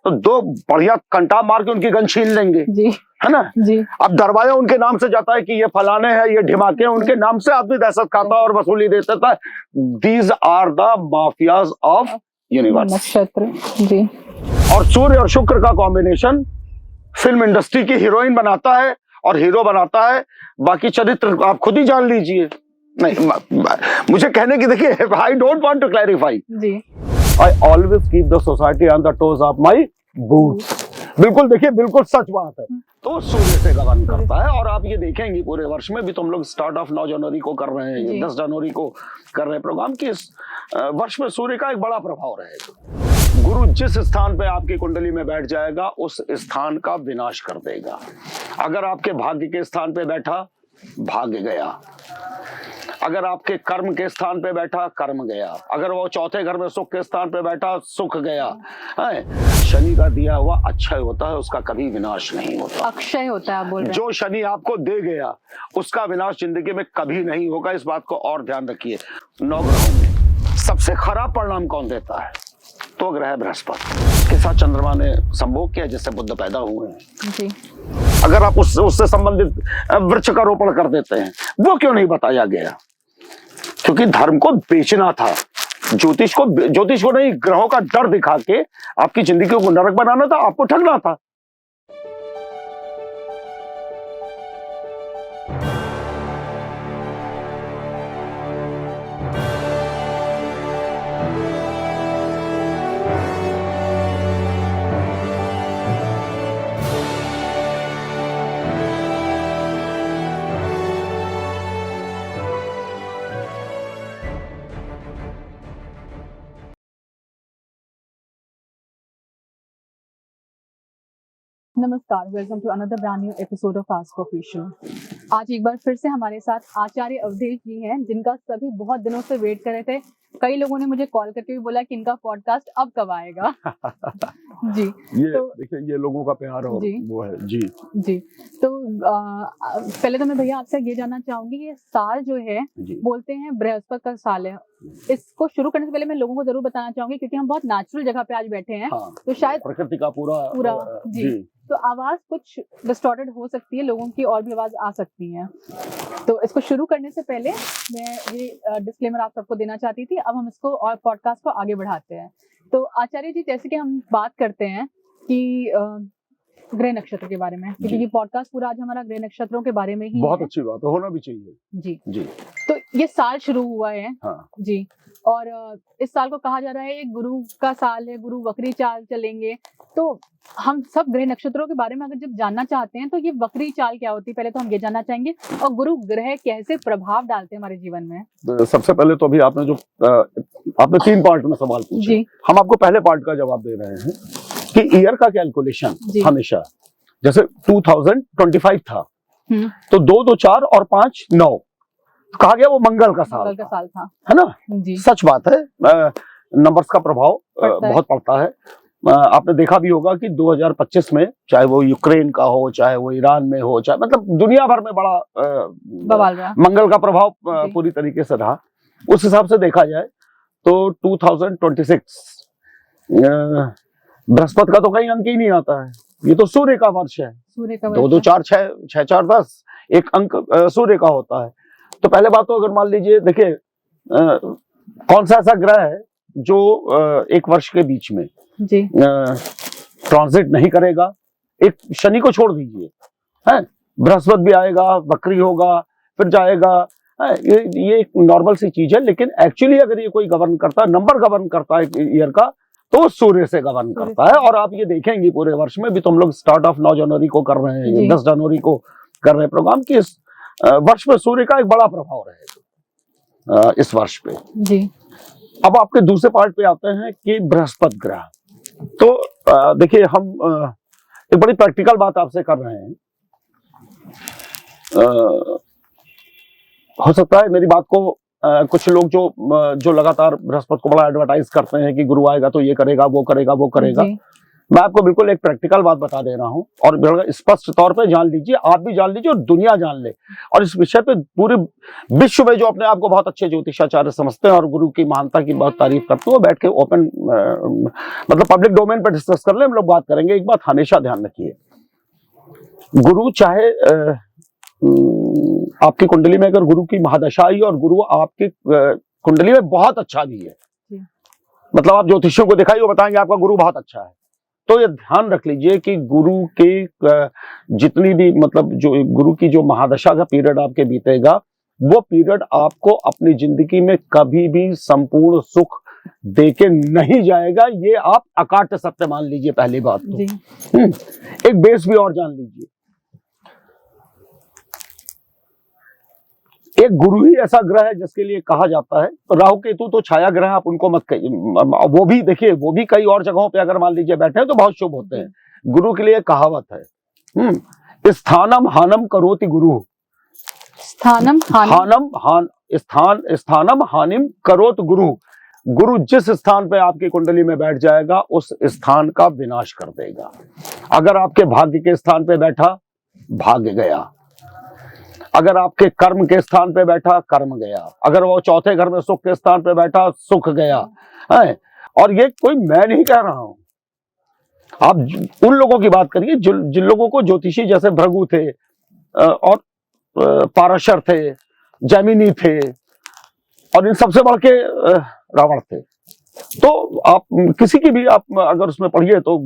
तो दो बढ़िया कंटा मार के उनकी गन छीन लेंगे जी है ना जी। अब दरवाजा उनके नाम से जाता है कि ये फलाने हैं ये ढिमाके हैं, उनके नाम से आदमी दहशत खाता और वसूली देता था। These are the mafias of universe. नक्षत्र जी। और सूर्य और शुक्र का कॉम्बिनेशन फिल्म इंडस्ट्री की हीरोइन बनाता है और हीरो बनाता है, बाकी चरित्र आप खुद ही जान लीजिए। नहीं मुझे कहने की देखिए, I don't want to clarify जी। I always keep the society on the toes of my boots. बिल्कुल देखिए, बिल्कुल सच बात है। तो सूर्य से गवर्न करता है और आप ये देखेंगे पूरे वर्ष में भी तो हम लोग स्टार्ट ऑफ 9 जनवरी को कर रहे हैं, 10 जनवरी को कर रहे हैं प्रोग्राम की इस वर्ष में सूर्य का एक बड़ा प्रभाव रहेगा। गुरु जिस स्थान पे आपकी कुंडली में बैठ जाएगा उस स्थान का विनाश कर देगा। अगर आपके भाग्य के स्थान पे बैठा, भाग्य गया। अगर आपके कर्म के स्थान पे बैठा, कर्म गया। अगर वो चौथे घर में सुख के स्थान पे बैठा, सुख गया। शनि का दिया हुआ अक्षय होता है, उसका कभी विनाश नहीं होता। अक्षय होता है आप बोल रहे हैं। जो शनि आपको दे गया उसका विनाश जिंदगी में कभी नहीं होगा, इस बात को और ध्यान रखिए। 9 ग्रहों में सबसे खराब परिणाम कौन देता है? तो ग्रह बृहस्पति के साथ चंद्रमा ने संभोग किया जिससे बुध पैदा हुए हैं जी। अगर आप उससे संबंधित वृक्ष का रोपण कर देते हैं, वो क्यों नहीं बताया गया? क्योंकि धर्म को बेचना था, ज्योतिष को नहीं, ग्रहों का डर दिखा के आपकी जिंदगी को नरक बनाना था, आपको ठगना था। नमस्कार, welcome to another brand new episode of ask official. आज एक बार फिर से हमारे साथ आचार्य अवधेश जी हैं, जिनका सभी बहुत दिनों से वेट कर रहे थे। कई लोगों ने मुझे कॉल करके भी बोला कि इनका पॉडकास्ट अब कब आएगा। जी ये तो देखिए, ये लोगों का प्यार और वो है जी। जी तो पहले तो मैं भैया आपसे ये जानना चाहूंगी, ये साल जो है बोलते हैं बृहस्पति का साल है। इसको शुरू करने से पहले मैं लोगों को जरूर बताना चाहूंगी, क्योंकि हम बहुत नेचुरल जगह पे आज बैठे हैं। हाँ, तो शायद प्रकृति का पूरा जी। तो आवाज कुछ डिस्टॉर्टेड हो सकती है, लोगों की और भी आवाज आ सकती है। तो इसको शुरू करने से पहले मैं ये डिस्क्लेमर आप सबको देना चाहती थी। अब हम इसको और पॉडकास्ट को आगे बढ़ाते हैं। तो आचार्य जी, जैसे कि हम बात करते हैं कि ग्रह नक्षत्र के बारे में, क्योंकि ये पॉडकास्ट पूरा आज हमारा ग्रह नक्षत्रों के बारे में ही बहुत है। अच्छी बात है, होना भी चाहिए जी जी। तो ये साल शुरू हुआ है। हाँ। जी। और इस साल को कहा जा रहा है ये गुरु का साल है, गुरु वक्री चाल चलेंगे। तो हम सब ग्रह नक्षत्रों के बारे में अगर जब जानना चाहते हैं तो ये वक्री चाल क्या होती है, पहले तो हम ये जानना चाहेंगे, और गुरु ग्रह कैसे प्रभाव डालते हैं हमारे जीवन में। सबसे पहले तो अभी आपने जो आपने 3 पार्ट में सवाल पूछे, हम आपको पहले पार्ट का जवाब दे रहे हैं कि ईयर का कैलकुलेशन हमेशा, जैसे 2025 था तो 2 2 4 और 5 9 कहा गया, वो मंगल का साल था, है ना जी। सच बात है, नंबर्स का प्रभाव बहुत पड़ता है। आपने देखा भी होगा कि 2025 में चाहे वो यूक्रेन का हो, चाहे वो ईरान में हो, चाहे मतलब दुनिया भर में बड़ा मंगल का प्रभाव पूरी तरीके से रहा। उस हिसाब से देखा जाए तो 2026 बृहस्पति का तो कहीं अंक ही नहीं आता है, ये तो सूर्य का वर्ष है। 2 2 4 6 6 4 10 एक अंक सूर्य का होता है। तो पहले बात तो अगर मान लीजिए, देखिए कौन सा ऐसा ग्रह है जो एक वर्ष के बीच में ट्रांजिट नहीं करेगा। एक शनि को छोड़ दीजिए, है बृहस्पति भी आएगा, वक्री होगा, फिर जाएगा, ये एक नॉर्मल सी चीज है। लेकिन एक्चुअली अगर ये कोई गवर्न करता है, नंबर गवर्न करता है ईयर का, तो सूर्य से गवर्न करता है। और आप ये देखेंगे पूरे वर्ष में भी तो हम लोग स्टार्ट ऑफ 9 जनवरी को कर रहे हैं, 10 जनवरी को कर रहे हैं प्रोग्राम की इस वर्ष में सूर्य का एक बड़ा प्रभाव रहेगा इस वर्ष पे जी। अब आपके दूसरे पार्ट पे आते हैं कि बृहस्पति ग्रह। तो देखिए, हम एक बड़ी प्रैक्टिकल बात आपसे कर रहे हैं। हो सकता है मेरी बात को कुछ लोग जो लगातार बृहस्पति को बड़ा एडवर्टाइज करते हैं कि गुरु आएगा तो ये करेगा, वो करेगा, वो करेगा, मैं आपको बिल्कुल एक प्रैक्टिकल बात बता दे रहा हूं और बिल्कुल स्पष्ट तौर पे जान लीजिए, आप भी जान लीजिए और दुनिया जान ले। और इस विषय पे पूरे विश्व में जो अपने आप को बहुत अच्छे ज्योतिषाचार्य समझते हैं और गुरु की महानता की बहुत तारीफ करते हैं, वो बैठ के ओपन मतलब पब्लिक डोमेन पे डिस्कस कर ले, हम लोग बात करेंगे। एक बात हमेशा ध्यान रखिए, गुरु चाहे आपकी कुंडली में अगर गुरु की महादशा आई और गुरु आपकी कुंडली में बहुत अच्छा भी है, मतलब आप ज्योतिषियों को दिखाइए, वो बताएंगे आपका गुरु बहुत अच्छा है, तो ये ध्यान रख लीजिए कि गुरु के जितनी भी मतलब जो गुरु की जो महादशा का पीरियड आपके बीतेगा, वो पीरियड आपको अपनी जिंदगी में कभी भी संपूर्ण सुख देके नहीं जाएगा। ये आप अकाट्य सत्य मान लीजिए। पहली बात तो एक बेस भी और जान लीजिए, एक गुरु ही ऐसा ग्रह है जिसके लिए कहा जाता है, तो राहु केतु तो छाया ग्रह, आप उनको मत कहिए, वो भी देखिए, वो भी कई और जगहों पे अगर मान लीजिए बैठे हैं तो बहुत शुभ होते हैं। गुरु के लिए कहावत है, स्थानम हानम करोति गुरु, स्थानम हानिम करोत गुरु। गुरु जिस स्थान पे आपकी कुंडली में बैठ जाएगा उस स्थान का विनाश कर देगा। अगर आपके भाग्य के स्थान पे बैठा, भाग्य गया। अगर आपके कर्म के स्थान पे बैठा, कर्म गया। अगर वो चौथे घर में सुख के स्थान पे बैठा, सुख गया है। और ये कोई मैं नहीं कह रहा हूं, आप उन लोगों की बात करिए जिन लोगों को ज्योतिषी जैसे भृगु थे और पाराशर थे, जैमिनी थे और इन सबसे बढ़ के रावण थे। तो आप किसी की भी आप अगर उसमें पढ़िए तो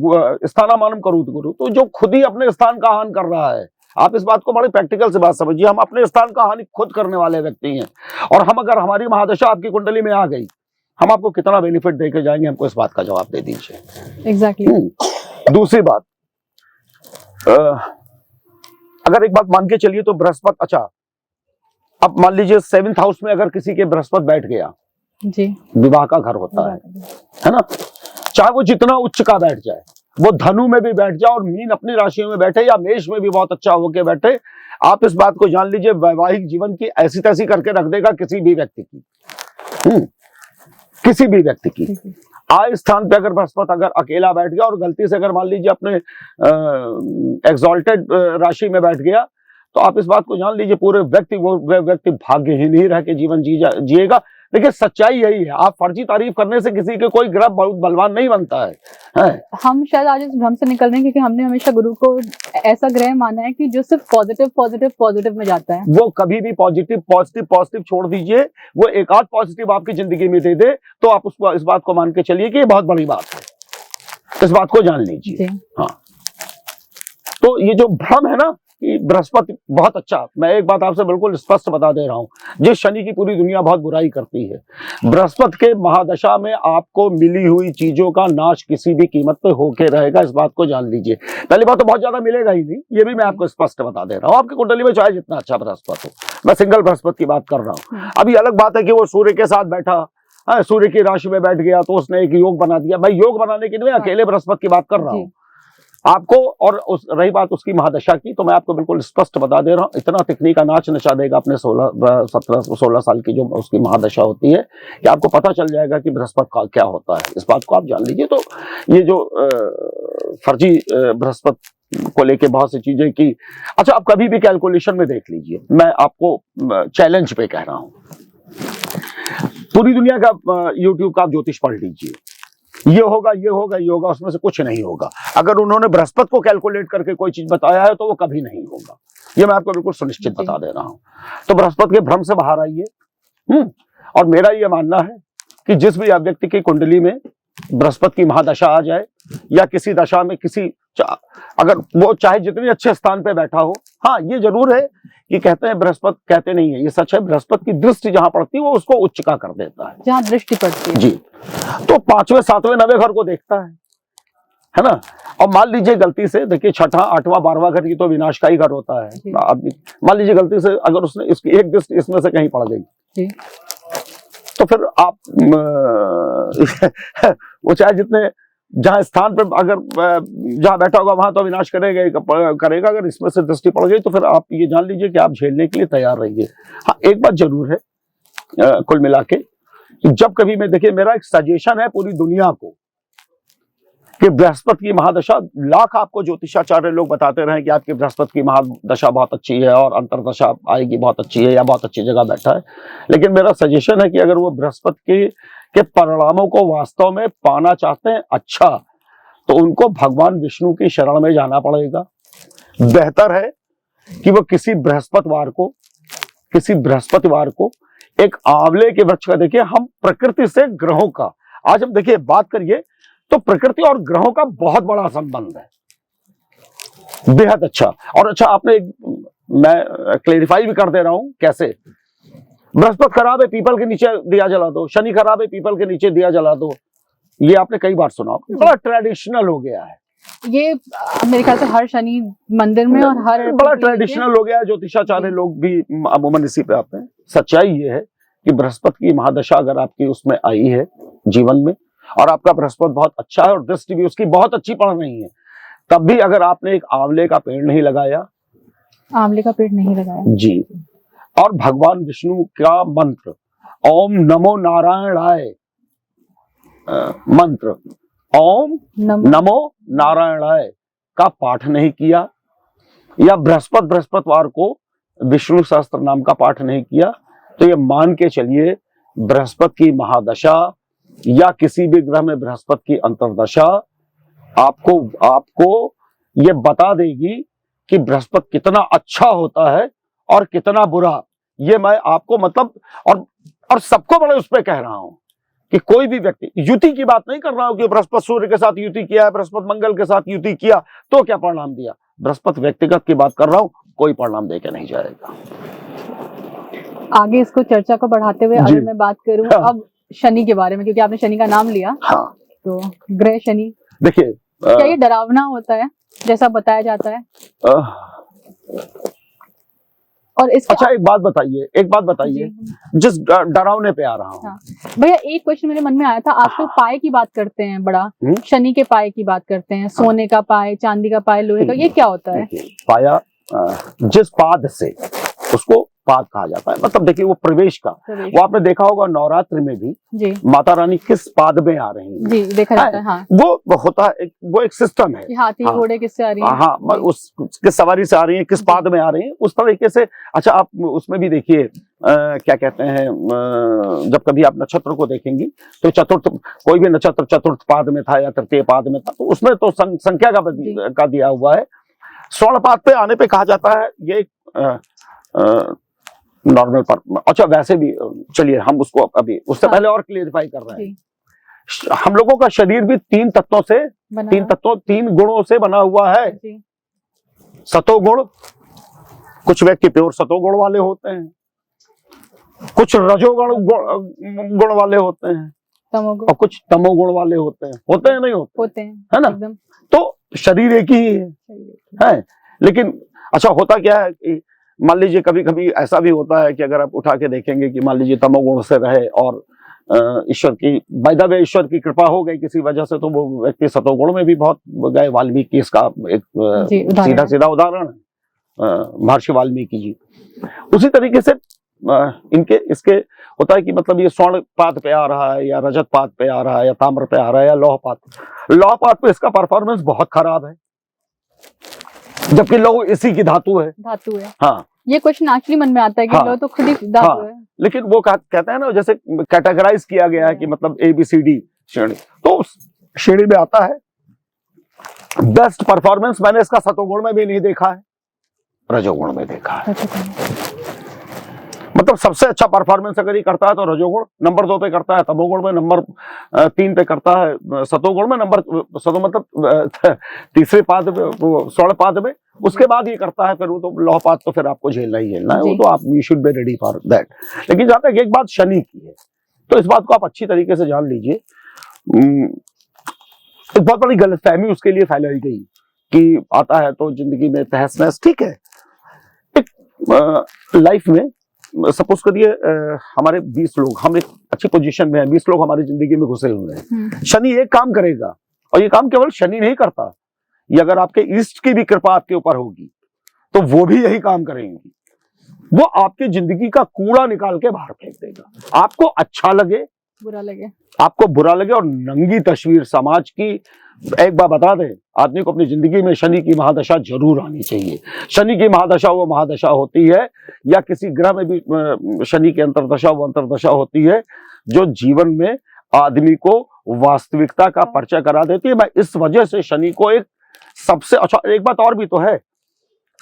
स्थानामानम करोति गुरु, तो जो खुद ही अपने स्थान का हानि कर रहा है, आप इस बात को बड़ी प्रैक्टिकल से बात समझिए। हम अपने स्थान का हानि खुद करने वाले व्यक्ति हैं, और हम अगर हमारी महादशा आपकी कुंडली में आ गई, हम आपको कितना बेनिफिट देके जाएंगे, हमको इस बात का जवाब दे दीजिए। एग्जैक्टली। दूसरी बात, अगर एक बात मान के चलिए तो बृहस्पति, अच्छा अब मान लीजिए 7th हाउस में अगर किसी के बृहस्पति बैठ गया जी, विवाह का घर होता है ना, चाहे वो जितना उच्च का बैठ जाए, वो धनु में भी बैठ जाए और मीन अपनी राशियों में बैठे या मेष में भी बहुत अच्छा होके बैठे, आप इस बात को जान लीजिए, वैवाहिक जीवन की ऐसी तैसी करके रख देगा किसी भी व्यक्ति की। किसी भी व्यक्ति की आय स्थान पे अगर बृहस्पति अगर अकेला बैठ गया और गलती से अगर मान लीजिए अपने एग्जॉल्टेड राशि में बैठ गया, तो आप इस बात को जान लीजिए पूरे वो व्यक्ति भाग्यहीन ही रह के जीवन जिएगा। देखिए सच्चाई यही है, आप फर्जी तारीफ करने से किसी के कोई ग्रह बहुत बलवान नहीं बनता है। हम शायद आज इस भ्रम से निकल रहे हैं क्योंकि हमने हमेशा गुरु को ऐसा ग्रह माना है कि जो सिर्फ पॉजिटिव में जाता है। वो कभी भी पॉजिटिव छोड़ दीजिए, वो एक आध पॉजिटिव आपकी जिंदगी में दे दे तो आप उसको इस बात को मान के चलिए कि ये बहुत बड़ी बात है, इस बात को जान लीजिए। हाँ, तो ये जो भ्रम है ना कि बृहस्पति बहुत अच्छा, मैं एक बात आपसे बिल्कुल स्पष्ट बता दे रहा हूं, जिस शनि की पूरी दुनिया बहुत बुराई करती है, बृहस्पति के महादशा में आपको मिली हुई चीजों का नाश किसी भी कीमत पे होके रहेगा, इस बात को जान लीजिए। पहली बात तो बहुत ज्यादा मिलेगा ही नहीं, ये भी मैं आपको स्पष्ट बता दे रहा हूँ। आपकी कुंडली में चाहे जितना अच्छा बृहस्पति हो, मैं सिंगल बृहस्पति की बात कर रहा हूँ। अभी अलग बात है कि वो सूर्य के साथ बैठा, सूर्य की राशि में बैठ गया तो उसने एक योग बना दिया। भाई योग बनाने के लिए अकेले बृहस्पति की बात कर रहा हूँ आपको। और रही बात उसकी महादशा की, तो मैं आपको बिल्कुल स्पष्ट बता दे रहा हूँ, इतना तकनीक का नाच नचा देगा अपने 16 साल की जो उसकी महादशा होती है कि आपको पता चल जाएगा कि बृहस्पति का क्या होता है, इस बात को आप जान लीजिए। तो ये जो फर्जी बृहस्पति को लेके बहुत सी चीजें की, अच्छा आप कभी भी कैलकुलेशन में देख लीजिए, मैं आपको चैलेंज पे कह रहा हूँ, पूरी दुनिया का यूट्यूब का आप ज्योतिष पढ़ लीजिए, ये होगा ये होगा ये होगा, उसमें से कुछ नहीं होगा। अगर उन्होंने बृहस्पति को कैलकुलेट करके कोई चीज बताया है तो वो कभी नहीं होगा, ये मैं आपको बिल्कुल सुनिश्चित बता दे रहा हूं। तो बृहस्पति के भ्रम से बाहर आइए। और मेरा ये मानना है कि जिस भी व्यक्ति की कुंडली में बृहस्पति की महादशा आ जाए या किसी दशा में अगर वो चाहे जितने अच्छे स्थान पे बैठा हो, हाँ ये जरूर है कि कहते हैं बृहस्पति, कहते नहीं है ये सच है, बृहस्पति की दृष्टि जहां पड़ती है वो उसको उच्च का कर देता है, जहां दृष्टि पड़ती है जी। तो 5वें 7वें 9वें घर को देखता है ना। और मान लीजिए गलती से, देखिए 6वां 8वां 12वां घर की तो विनाश का ही घर होता है। मान लीजिए गलती से अगर उसने इसकी एक दृष्टि इसमें से कहीं पड़ गई तो फिर आप वो चाहे जितने जहां स्थान पर अगर जहां बैठा होगा वहां तो विनाश करेगा। अगर इसमें से दृष्टि पड़ गई तो फिर आप ये जान लीजिए कि आप झेलने के लिए तैयार रहिए। हाँ एक बात जरूर है कुल मिला के, जब कभी मैं, देखिए मेरा एक सजेशन है पूरी दुनिया को कि बृहस्पति की महादशा, लाख आपको ज्योतिषाचार्य लोग बताते रहे कि आपकी बृहस्पति की महादशा बहुत अच्छी है और अंतरदशा आएगी बहुत अच्छी है या बहुत अच्छी जगह बैठा है, लेकिन मेरा सजेशन है कि अगर वो बृहस्पति के परिणामों को वास्तव में पाना चाहते हैं अच्छा, तो उनको भगवान विष्णु की शरण में जाना पड़ेगा। बेहतर है कि वो किसी बृहस्पतिवार को एक आंवले के वृक्ष का, देखिए हम प्रकृति से ग्रहों का, आज हम देखिए बात करिए तो प्रकृति और ग्रहों का बहुत बड़ा संबंध है, बेहद अच्छा। और अच्छा आपने, मैं क्लेरिफाई भी कर दे रहा हूं कैसे। बृहस्पति खराब है, पीपल के नीचे दिया जला दो, शनि खराब है, पीपल के नीचे दिया जला दो, ये आपने कई बार सुना, बड़ा ट्रेडिशनल हो गया है ये। मेरे ख्याल से हर शनि मंदिर में और हर बड़ा ट्रेडिशनल हो गया है, ज्योतिषाचार्य लोग भी अमूमन इसी पे आते हैं। सच्चाई ये है कि बृहस्पति की महादशा अगर आपकी उसमें आई है जीवन में, और आपका बृहस्पति बहुत अच्छा है और दृष्टि भी उसकी बहुत अच्छी पड़ रही है, तब भी अगर आपने एक आंवले का पेड़ नहीं लगाया जी, और भगवान विष्णु का मंत्र ओम नमो नारायणाय मंत्र, ओम नमो नारायणाय का पाठ नहीं किया, या बृहस्पतिवार को विष्णु सहस्त्र नाम का पाठ नहीं किया, तो ये मान के चलिए बृहस्पति की महादशा या किसी भी ग्रह में बृहस्पति की अंतर्दशा आपको ये बता देगी कि बृहस्पति कितना अच्छा होता है और कितना बुरा। ये मैं आपको मतलब और सबको बड़े उस पर कह रहा हूं कि कोई भी व्यक्ति, युति की बात नहीं कर रहा हूं कि बृहस्पति सूर्य के साथ युति किया है, बृहस्पति मंगल के साथ युति किया तो क्या परिणाम दिया, बृहस्पति व्यक्तिगत की बात कर रहा हूं, कोई परिणाम देके नहीं जाएगा। आगे इसको चर्चा को बढ़ाते हुए अगर मैं बात करूं अब शनि के बारे में, क्योंकि आपने शनि का नाम लिया, हाँ, तो ग्रह शनि देखिए क्या ये डरावना होता है जैसा बताया जाता है? और इसके अच्छा एक बात बताइए जिस डरावने पे आ रहा हूँ। हाँ। भैया एक क्वेश्चन मेरे मन में आया था, आप तो पाए की बात करते हैं, बड़ा शनि के पाए की बात करते हैं, सोने का पाए, चांदी का पाए, लोहे का, ये क्या होता है? पाया जिस पाद से, उसको पाद कहा जाता है, मतलब देखिए वो प्रवेश का, वो आपने देखा होगा नवरात्रि में भी जी, माता रानी किस पाद में आ रही है जी, देखा जाता है। हाँ। वो होता है वो एक सिस्टम है, हाथी घोड़े किससे आ रही है, हाँ, किस सवारी से आ रही है, किस पाद में आ रही है, उस तरीके से। अच्छा आप उसमें भी देखिए क्या कहते हैं, जब कभी आप नक्षत्र को देखेंगी तो चतुर्थ, कोई भी नक्षत्र चतुर्थ पाद में था या तृतीय पाद में था, तो उसमें तो संख्या का दिया हुआ है। स्वर्ण पाद पे आने पे कहा जाता है ये नॉर्मल पर। अच्छा वैसे भी चलिए हम उसको अभी उससे पहले और क्लियरिफाई कर रहे हैं। हम लोगों का शरीर भी तीन गुणों से बना हुआ है। सतोगुण, कुछ व्यक्ति प्योर सतोगुण वाले होते हैं, कुछ रजोगुण गुण वाले होते हैं, और कुछ तमोगुण वाले होते हैं नहीं होते हैं, है ना? तो शरीर एक ही है। लेकिन अच्छा होता क्या है कि मान लीजिए कभी कभी ऐसा भी होता है कि अगर आप उठा के देखेंगे कि मान लीजिए तमोगुण से रहे और ईश्वर की बाय ईश्वर की कृपा हो गई किसी वजह से, तो वो व्यक्ति सतोगुण में भी बहुत गए। वाल्मीकि इसका एक सीधा उदाहरण है, महर्षि वाल्मीकि जी। उसी तरीके से इसके होता है कि मतलब ये स्वर्ण पाद पे आ रहा है या रजत पाद पे आ रहा है या ताम्र पे आ रहा है या लौह पाद पे इसका परफॉर्मेंस बहुत खराब है, जबकि लौह इसी की धातु है। हाँ, ये क्वेश्चन एक्चुअली मन में आता है कि लौह तो खुद ही धातु है। लेकिन वो कहते हैं ना, जैसे कैटेगराइज किया गया है कि मतलब ABCD श्रेणी, तो श्रेणी में आता है। बेस्ट परफॉर्मेंस मैंने इसका सतोगुण में भी नहीं देखा है, रजोगुण में देखा है। मतलब सबसे अच्छा परफॉर्मेंस अगर ये करता है तो रजोगुण नंबर 2 पे करता है, तमोगुण में नंबर 3 पे करता है, सतोगुण में मतलब तीसरे पाद में, स्वर्ण पाद में, उसके बाद ये करता है। फिर वो तो लौह पाद तो फिर आपको झेलना ही झेलना है, वो तो आप you should be ready for that. लेकिन जहां तक एक बात शनि की है, तो इस बात को आप अच्छी तरीके से जान लीजिए। एक बहुत बड़ी गलतफहमी उसके लिए फैलाई गई कि आता है तो जिंदगी में तहस नहस, ठीक है। एक लाइफ में सपोज करिए हमारे 20 लोग, हम एक अच्छी पोजीशन में हैं, 20 लोग हमारी जिंदगी में घुसे हुए हैं। शनि एक काम करेगा, और ये काम केवल शनि नहीं करता, ये अगर आपके ईस्ट की भी कृपा आपके ऊपर होगी तो वो भी यही काम करेंगी। वो आपकी जिंदगी का कूड़ा निकाल के बाहर फेंक देगा। आपको अच्छा लगे बुरा लगे, आपको बुरा लगे और नंगी तस्वीर समाज की। एक बार बता दें, आदमी को अपनी जिंदगी में शनि की महादशा जरूर आनी चाहिए। शनि की महादशा वो महादशा होती है, या किसी ग्रह में भी शनि की अंतर्दशा वो अंतर्दशा होती है, जो जीवन में आदमी को वास्तविकता का परिचय करा देती है। मैं इस वजह से शनि को एक सबसे अच्छा, एक बात और भी तो है,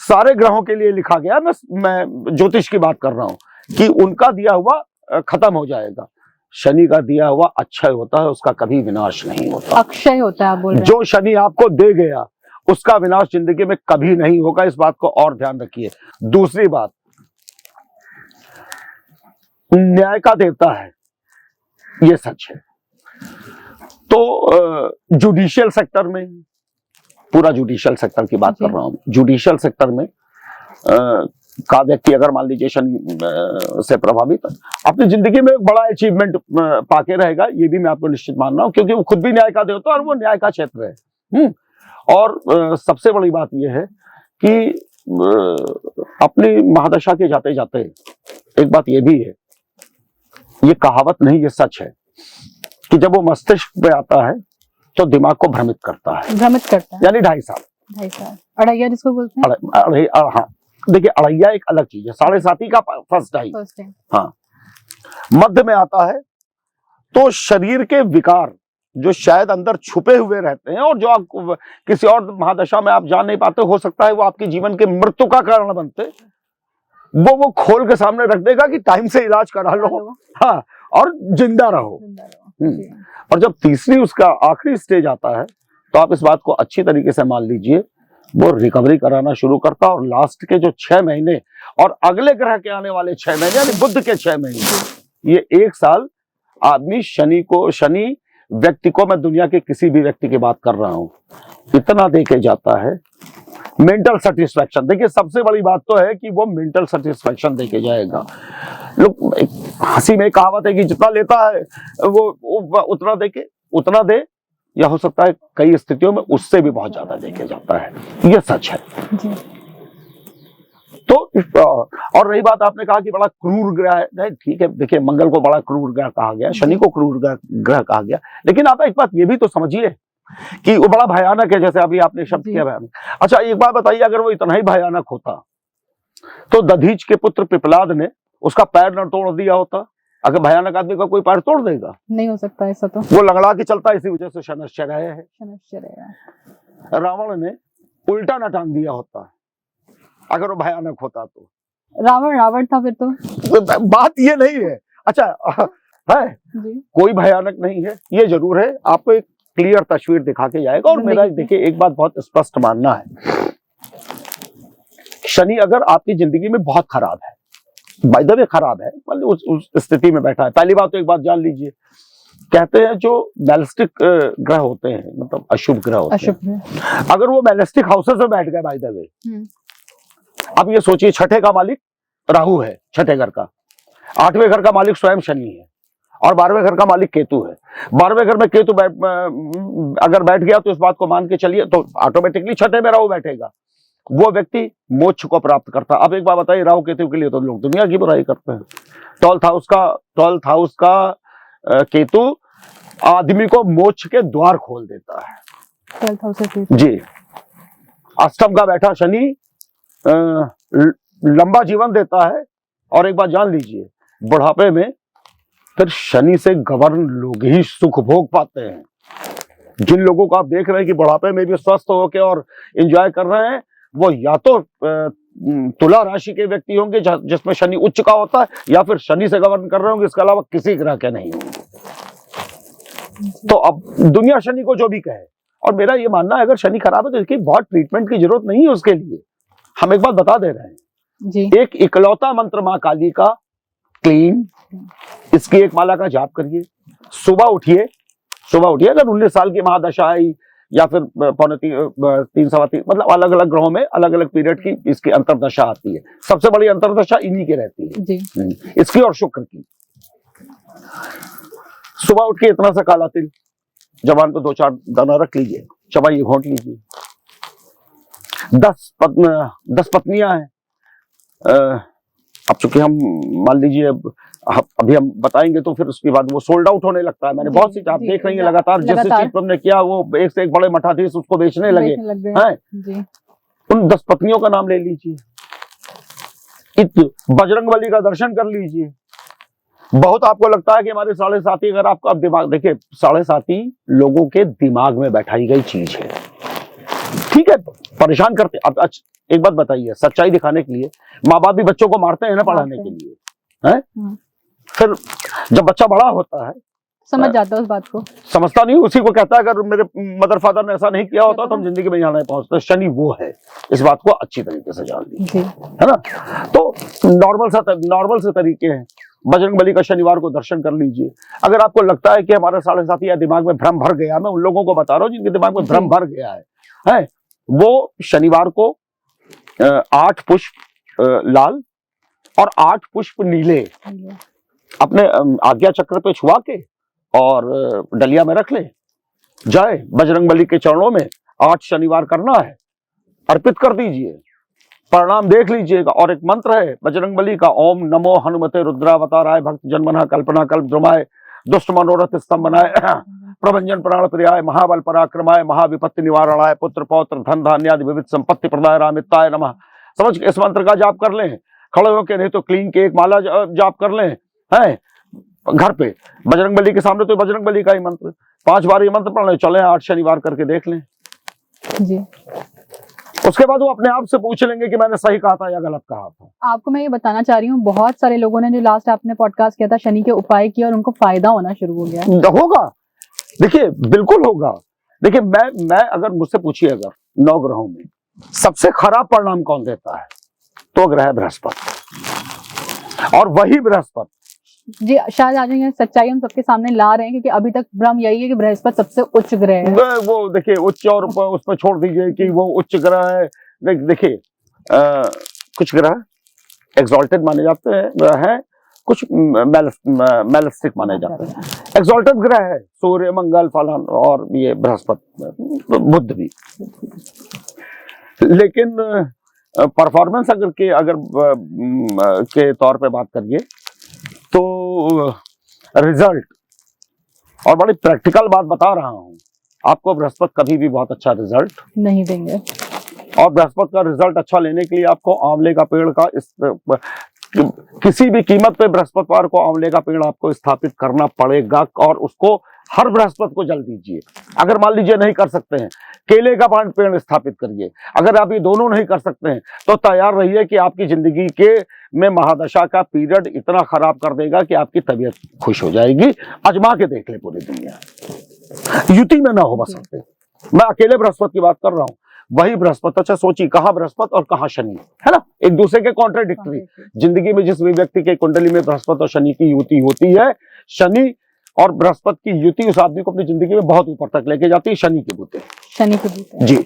सारे ग्रहों के लिए लिखा गया, मैं ज्योतिष की बात कर रहा हूं कि उनका दिया हुआ खत्म हो जाएगा। शनि का दिया हुआ अक्षय होता है, उसका कभी विनाश नहीं होता। अक्षय होता है आप बोल रहे हैं। जो शनि आपको दे गया उसका विनाश जिंदगी में कभी नहीं होगा, इस बात को और ध्यान रखिए। दूसरी बात, न्याय का देवता है, ये सच है। तो जुडिशियल सेक्टर में, पूरा जुडिशियल सेक्टर की बात कर रहा हूं, जुडिशियल सेक्टर में का व्यक्ति अगर मान लीजिए शनि से प्रभावित अपनी जिंदगी में बड़ा अचीवमेंट पाके रहेगा, ये भी मैं आपको निश्चित मान रहा हूं, क्योंकि वो खुद भी न्याय का देवता और वो न्याय का क्षेत्र है। और सबसे बड़ी बात यह है कि अपनी महादशा के जाते जाते एक बात यह भी है, ये कहावत नहीं, ये सच है कि जब वो मस्तिष्क पे आता है तो दिमाग को भ्रमित करता है, यानी 2.5 साल। 2.5 साल अड़ैया जिसको बोलते हैं। हाँ, देखिए अड़ैया एक अलग चीज है, 7.5 का फर्स्ट टाइम। हाँ, मध्य में आता है तो शरीर के विकार जो शायद अंदर छुपे हुए रहते हैं और जो आप किसी और महादशा में आप जान नहीं पाते, हो सकता है वो आपके जीवन के मृत्यु का कारण बनते, वो खोल के सामने रख देगा कि टाइम से इलाज करा लो, हाँ, और जिंदा रहो। और जब तीसरी उसका आखिरी स्टेज आता है तो आप इस बात को अच्छी तरीके से मान लीजिए, वो रिकवरी कराना शुरू करता है। और लास्ट के जो 6 महीने और अगले ग्रह के आने वाले 6 महीने यानी बुध के 6 महीने, ये 1 साल आदमी शनि व्यक्ति को, मैं दुनिया के किसी भी व्यक्ति की बात कर रहा हूं, इतना देके जाता है मेंटल सेटिस्फैक्शन। देखिए सबसे बड़ी बात तो है कि वो मेंटल सेटिस्फैक्शन देके जाएगा। लोग हंसी में कहावत है कि जितना लेता है वो उतना दे, या हो सकता है कई स्थितियों में उससे भी बहुत ज्यादा देके जाता है, ये सच है जी। तो और रही बात, आपने कहा कि बड़ा क्रूर ग्रह है, नहीं ठीक है, देखिए मंगल को बड़ा क्रूर ग्रह कहा गया, शनि को क्रूर ग्रह कहा गया, लेकिन आप एक बात ये भी तो समझिए कि वो बड़ा भयानक है, जैसे अभी आपने शब्द किया भयानक। अच्छा एक बात बताइए, अगर वो इतना ही भयानक होता तो दधीच के पुत्र पिपलाद ने उसका पैर न तोड़ दिया होता? अगर भयानक आदमी का कोई पैर तोड़ देगा? नहीं हो सकता ऐसा, तो वो लंगड़ा के चलता है, इसी वजह से शनश्चर्य है। रावण ने उल्टा न टांग दिया होता अगर वो भयानक होता तो। रावण था फिर तो बात ये नहीं है। अच्छा है जी। कोई भयानक नहीं है, ये जरूर है, आपको एक क्लियर तस्वीर दिखा के जाएगा। और मेरा देखिए एक बात बहुत स्पष्ट मानना है, शनि अगर आपकी जिंदगी में बहुत खराब है, बाय द वे खराब है, मतलब उस स्थिति में बैठा है, पहली बात तो एक बात जान लीजिए, कहते हैं जो मैलेस्टिक ग्रह होते हैं, मतलब अशुभ ग्रह होते हैं, अगर वो मैलेस्टिक हाउसेस में बैठ गए बाय द वे, अब ये सोचिए, छठे का मालिक राहु है, छठे घर का, 8वें घर का मालिक स्वयं शनि है, और 12वें घर का मालिक केतु है। 12वें घर में केतु अगर बैठ गया तो इस बात को मान के चलिए तो ऑटोमेटिकली छठे में राहु बैठेगा, वो व्यक्ति मोक्ष को प्राप्त करता। अब एक बात बताइए, राहु केतु के लिए तो लोग दुनिया की बुराई करते हैं। 12th हाउस का केतु आदमी को मोक्ष के द्वार खोल देता है, 12th हाउस जी। अष्टम का बैठा शनि लंबा जीवन देता है, और एक बात जान लीजिए, बुढ़ापे में फिर शनि से गवर्न लोग ही सुख भोग पाते हैं। जिन लोगों को आप देख रहे हैं कि बुढ़ापे में भी स्वस्थ होकर और एंजॉय कर रहे हैं, वो या तो तुला राशि के व्यक्ति होंगे जिसमें शनि उच्च का होता है, या फिर शनि से गवर्न कर रहे होंगे, इसके अलावा किसी ग्रह के नहीं होंगे। तो अब दुनिया शनि को जो भी कहे, और मेरा ये मानना है अगर शनि खराब है तो इसकी बहुत ट्रीटमेंट की जरूरत नहीं है उसके लिए। हम एक बात बता दे रहे हैं जी। एक इकलौता मंत्र माँ काली का, क्लीन, इसकी एक माला का जाप करिए, सुबह उठिए, अगर 19 साल की महादशा आई या फिर 3 सवा 3, मतलब अलग अलग ग्रहों में अलग अलग पीरियड की इसकी अंतरदशा आती है, सबसे बड़ी अंतरदशा इन्हीं की रहती है जी। इसकी और शुक्र की। सुबह उठ के इतना सा काला तिल जबान पे 2-4 दाना रख लीजिए, चबाइए, घोंट लीजिए। 10 पत्नियां हैं, अब चूंकि हम मान लीजिए अभी हम बताएंगे तो फिर उसके बाद वो सोल्ड आउट होने लगता है। मैंने बहुत सी आप देख रही हैं लगातार जिस चीज पर हमने किया वो एक से एक बड़े मठाधीश उसको बेचने लगे हैं। उन 10 पत्नियों का नाम ले लीजिए, बजरंगबली का दर्शन कर लीजिए। बहुत आपको लगता है कि हमारे 7.5 अगर आपका दिमाग देखिए 7.5 लोगों के दिमाग में बैठाई गई चीज है, ठीक है, परेशान करते। अब एक बात बताइए, सच्चाई दिखाने के लिए माँ बाप भी बच्चों को मारते हैं ना पढ़ाने के लिए, हैं? फिर जब बच्चा बड़ा होता है समझ जाता है उस बात को, समझता नहीं, उसी को कहता है अगर मेरे मदर फादर ने ऐसा नहीं किया होता तो हम जिंदगी में यहाँ नहीं पहुंचते। शनि वो है, इस बात को अच्छी तरीके से जान लीजिए, है ना। तो नॉर्मल से तरीके हैं। बजरंगबली का शनिवार को दर्शन कर लीजिए। अगर आपको लगता है कि हमारे 7.5 या दिमाग में भ्रम भर गया, मैं उन लोगों को बता रहा हूँ जिनके दिमाग में भ्रम भर गया है, वो शनिवार को 8 पुष्प लाल और 8 पुष्प नीले अपने आज्ञा चक्र पे छुआ के और डलिया में रख ले, जाए बजरंगबली के चरणों में 8 शनिवार करना है, अर्पित कर दीजिए, परिणाम देख लीजिएगा। और एक मंत्र है बजरंगबली का, ओम नमो हनुमते रुद्रावताराय भक्त जन्मना कल्पना कल्प द्रुमाय दुष्ट मनोरथ स्तंभनाय प्रभंजन प्राण प्रियाय महाबल पराक्रमाय महाविपत्ति निवारणाय पुत्र पौत्र धन धान्यादि विविध संपत्ति प्रदाय रामिताय नमः। समझ के इस मंत्र का जाप कर लें, खड़े होकर, नहीं तो क्लीन के एक माला जाप कर लें, है घर पे बजरंगबली के सामने, तो बजरंगबली का ही मंत्र 5 बार ये मंत्र पढ़ लें, चले 8 शनिवार करके देख लें जी। उसके बाद वो अपने आप से पूछ लेंगे कि मैंने सही कहा था या गलत कहा था। आपको मैं ये बताना चाह रही हूँ, बहुत सारे लोगों ने जो लास्ट आपने पॉडकास्ट किया था शनि के उपाय किया और उनको फायदा होना शुरू हो गया। होगा, देखिए बिल्कुल होगा। देखिए मैं अगर मुझसे पूछिए अगर 9 ग्रहों में सबसे खराब परिणाम कौन देता है तो ग्रह बृहस्पति, और वही बृहस्पति जी शायद आज ये सच्चाई हम सबके सामने ला रहे हैं, क्योंकि अभी तक भ्रम यही है कि बृहस्पति सबसे उच्च ग्रह है। वो देखिए उच्च, और उस पर छोड़ दीजिए कि वो उच्च ग्रह है। देखिए कुछ ग्रह एक्सॉल्टेड माने जाते हैं, कुछ मैलिस्टिक माने जाते हैं। एक्सॉल्टेड ग्रह है सूर्य, मंगल, फलन और ये बृहस्पति, बुध भी। लेकिन परफॉर्मेंस अगर के तौर पे बात करिए तो रिजल्ट, और बड़ी प्रैक्टिकल बात बता रहा हूं आपको, बृहस्पति कभी भी बहुत अच्छा रिजल्ट नहीं देंगे। और बृहस्पति का रिजल्ट अच्छा लेने के लिए आपको आंवले का पेड़ का किसी भी कीमत पे बृहस्पतिवार को आंवले का पेड़ आपको स्थापित करना पड़ेगा, और उसको हर बृहस्पति को जल दीजिए। अगर मान लीजिए नहीं कर सकते हैं, केले का पेड़ स्थापित करिए। अगर आप ये दोनों नहीं कर सकते हैं तो तैयार रहिए कि आपकी जिंदगी के में महादशा का पीरियड इतना खराब कर देगा कि आपकी तबीयत खुश हो जाएगी। आजमा के देख ले पूरी दुनिया, युति में ना हो बस सकते। मैं अकेले बृहस्पति की बात कर रहा हूँ, वही बृहस्पति। अच्छा सोचिए, कहाँ बृहस्पति और कहाँ शनि, है ना, एक दूसरे के कॉन्ट्राडिक्टरी। जिंदगी में जिस भी व्यक्ति के कुंडली में बृहस्पति और शनि की युति होती है, शनि और बृहस्पति की युति उस आदमी को अपनी जिंदगी में बहुत ऊपर तक लेके जाती है। शनि के बूते जी।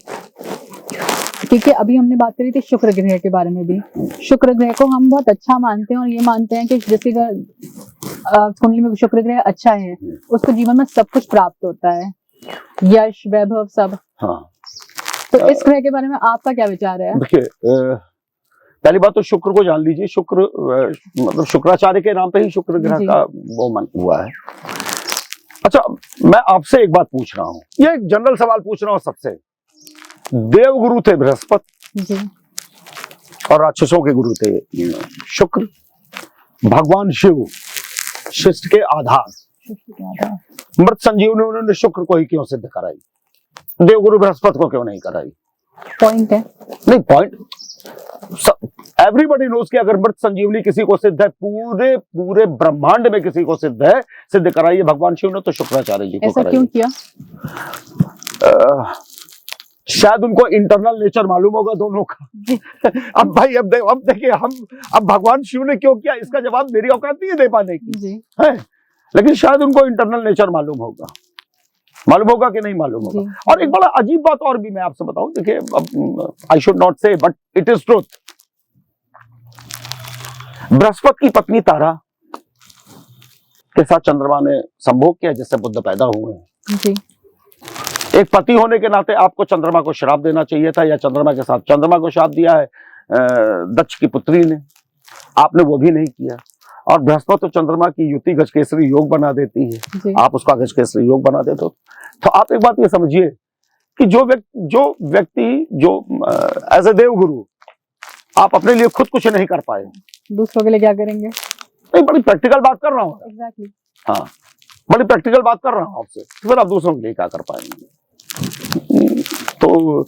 क्योंकि अभी हमने बात करी थी शुक्र ग्रह के बारे में भी। शुक्र ग्रह को हम बहुत अच्छा मानते हैं और ये मानते हैं कि जैसे कुंडली में शुक्र ग्रह अच्छा है उसको जीवन में सब कुछ प्राप्त होता है, यश, वैभव, सब। हाँ। तो इस ग्रह के बारे में आपका क्या विचार है? देखिए पहली बात तो शुक्र को जान लीजिए। शुक्र मतलब शुक्राचार्य के नाम पे ही शुक्र ग्रह का वो मन हुआ है। अच्छा मैं आपसे एक बात पूछ रहा हूँ, ये एक जनरल सवाल पूछ रहा हूँ सबसे। देवगुरु थे बृहस्पति और राक्षसों के गुरु थे शुक्र। भगवान शिव शिष्ट के आधार, मृत संजीवनी उन्होंने शुक्र को ही क्यों सिद्ध कराई, देवगुरु बृहस्पति को क्यों नहीं कराई? पॉइंट है नहीं, पॉइंट एवरीबॉडी नोज कि अगर मृत संजीवनी किसी को सिद्ध है, पूरे पूरे ब्रह्मांड में किसी को सिद्ध है, सिद्ध कराइए भगवान शिव ने, तो शुक्राचार्य जी को कराइए। क्यों किया? शायद उनको इंटरनल नेचर मालूम होगा दोनों का। अब भाई अब देखिए हम अब भगवान शिव ने क्यों किया इसका जवाब मेरी औकात नहीं है दे पाने की, है, लेकिन शायद उनको इंटरनल नेचर मालूम होगा कि नहीं मालूम होगा। और एक बड़ा अजीब बात और भी मैं आपसे बताऊं, देखिए आई शुड नॉट से but it is truth. Brihaspati की पत्नी तारा के साथ चंद्रमा ने संभोग किया जिससे बुद्ध पैदा हुए हैं जी। एक पति होने के नाते आपको चंद्रमा को श्राप देना चाहिए था, या चंद्रमा के साथ चंद्रमा को श्राप दिया है दक्ष की पुत्री ने, आपने वो भी नहीं किया। और बृहस्पति और चंद्रमा की युति गजकेसरी योग बना देती है, जी। आप उसका गजकेसरी योग बना देते हो। तो आप एक बात ये समझिए कि जो व्यक्ति एज ए देव गुरु आप अपने लिए खुद कुछ नहीं कर पाए, दूसरों के लिए क्या करेंगे? नहीं, बड़ी प्रैक्टिकल बात कर रहा हूँ। एग्जैक्टली। हाँ, बड़ी प्रैक्टिकल बात कर रहा हूँ आपसे, फिर आप दूसरों के लिए क्या कर पाएंगे। तो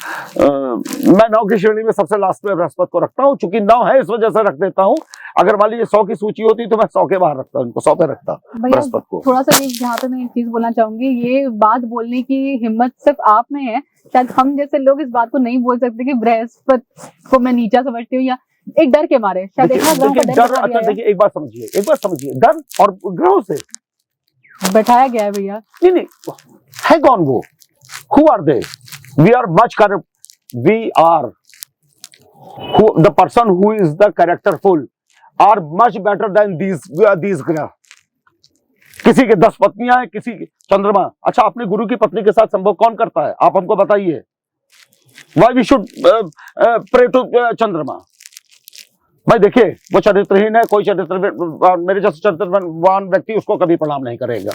मैं 9 की श्रेणी में सबसे लास्ट में बृहस्पति को रखता हूँ, चूंकि 9 है इस वजह से रख देता हूँ। अगर मान लीजिए 100 की सूची होती तो मैं 100 के बाहर रखता, उनको 100 पे रखता बृहस्पति को। थोड़ा सा यहाँ पे मैं एक चीज बोलना चाहूंगी, ये बात बोलने की हिम्मत सिर्फ आप में है, शायद हम जैसे लोग इस बात को नहीं बोल सकते कि बृहस्पति को मैं नीचा समझती हूँ, या एक डर के मारे शायद। देखिए एक बात समझिए, डर और ग्रहों से बैठाया गया है भैया। नहीं, है कौन वो? Who are they? We are much correct. We are the person who is the characterful are much better than these ग्रह। किसी के 10 पत्नियां हैं, किसी की चंद्रमा। अच्छा, अपने गुरु की पत्नी के साथ संभोग कौन करता है? आप हमको बताइए। Why we should pray to चंद्रमा? भाई देखिए, वो चरित्रहीन है, कोई मेरे जैसे चरित्रवान व्यक्ति उसको कभी प्रणाम नहीं करेगा।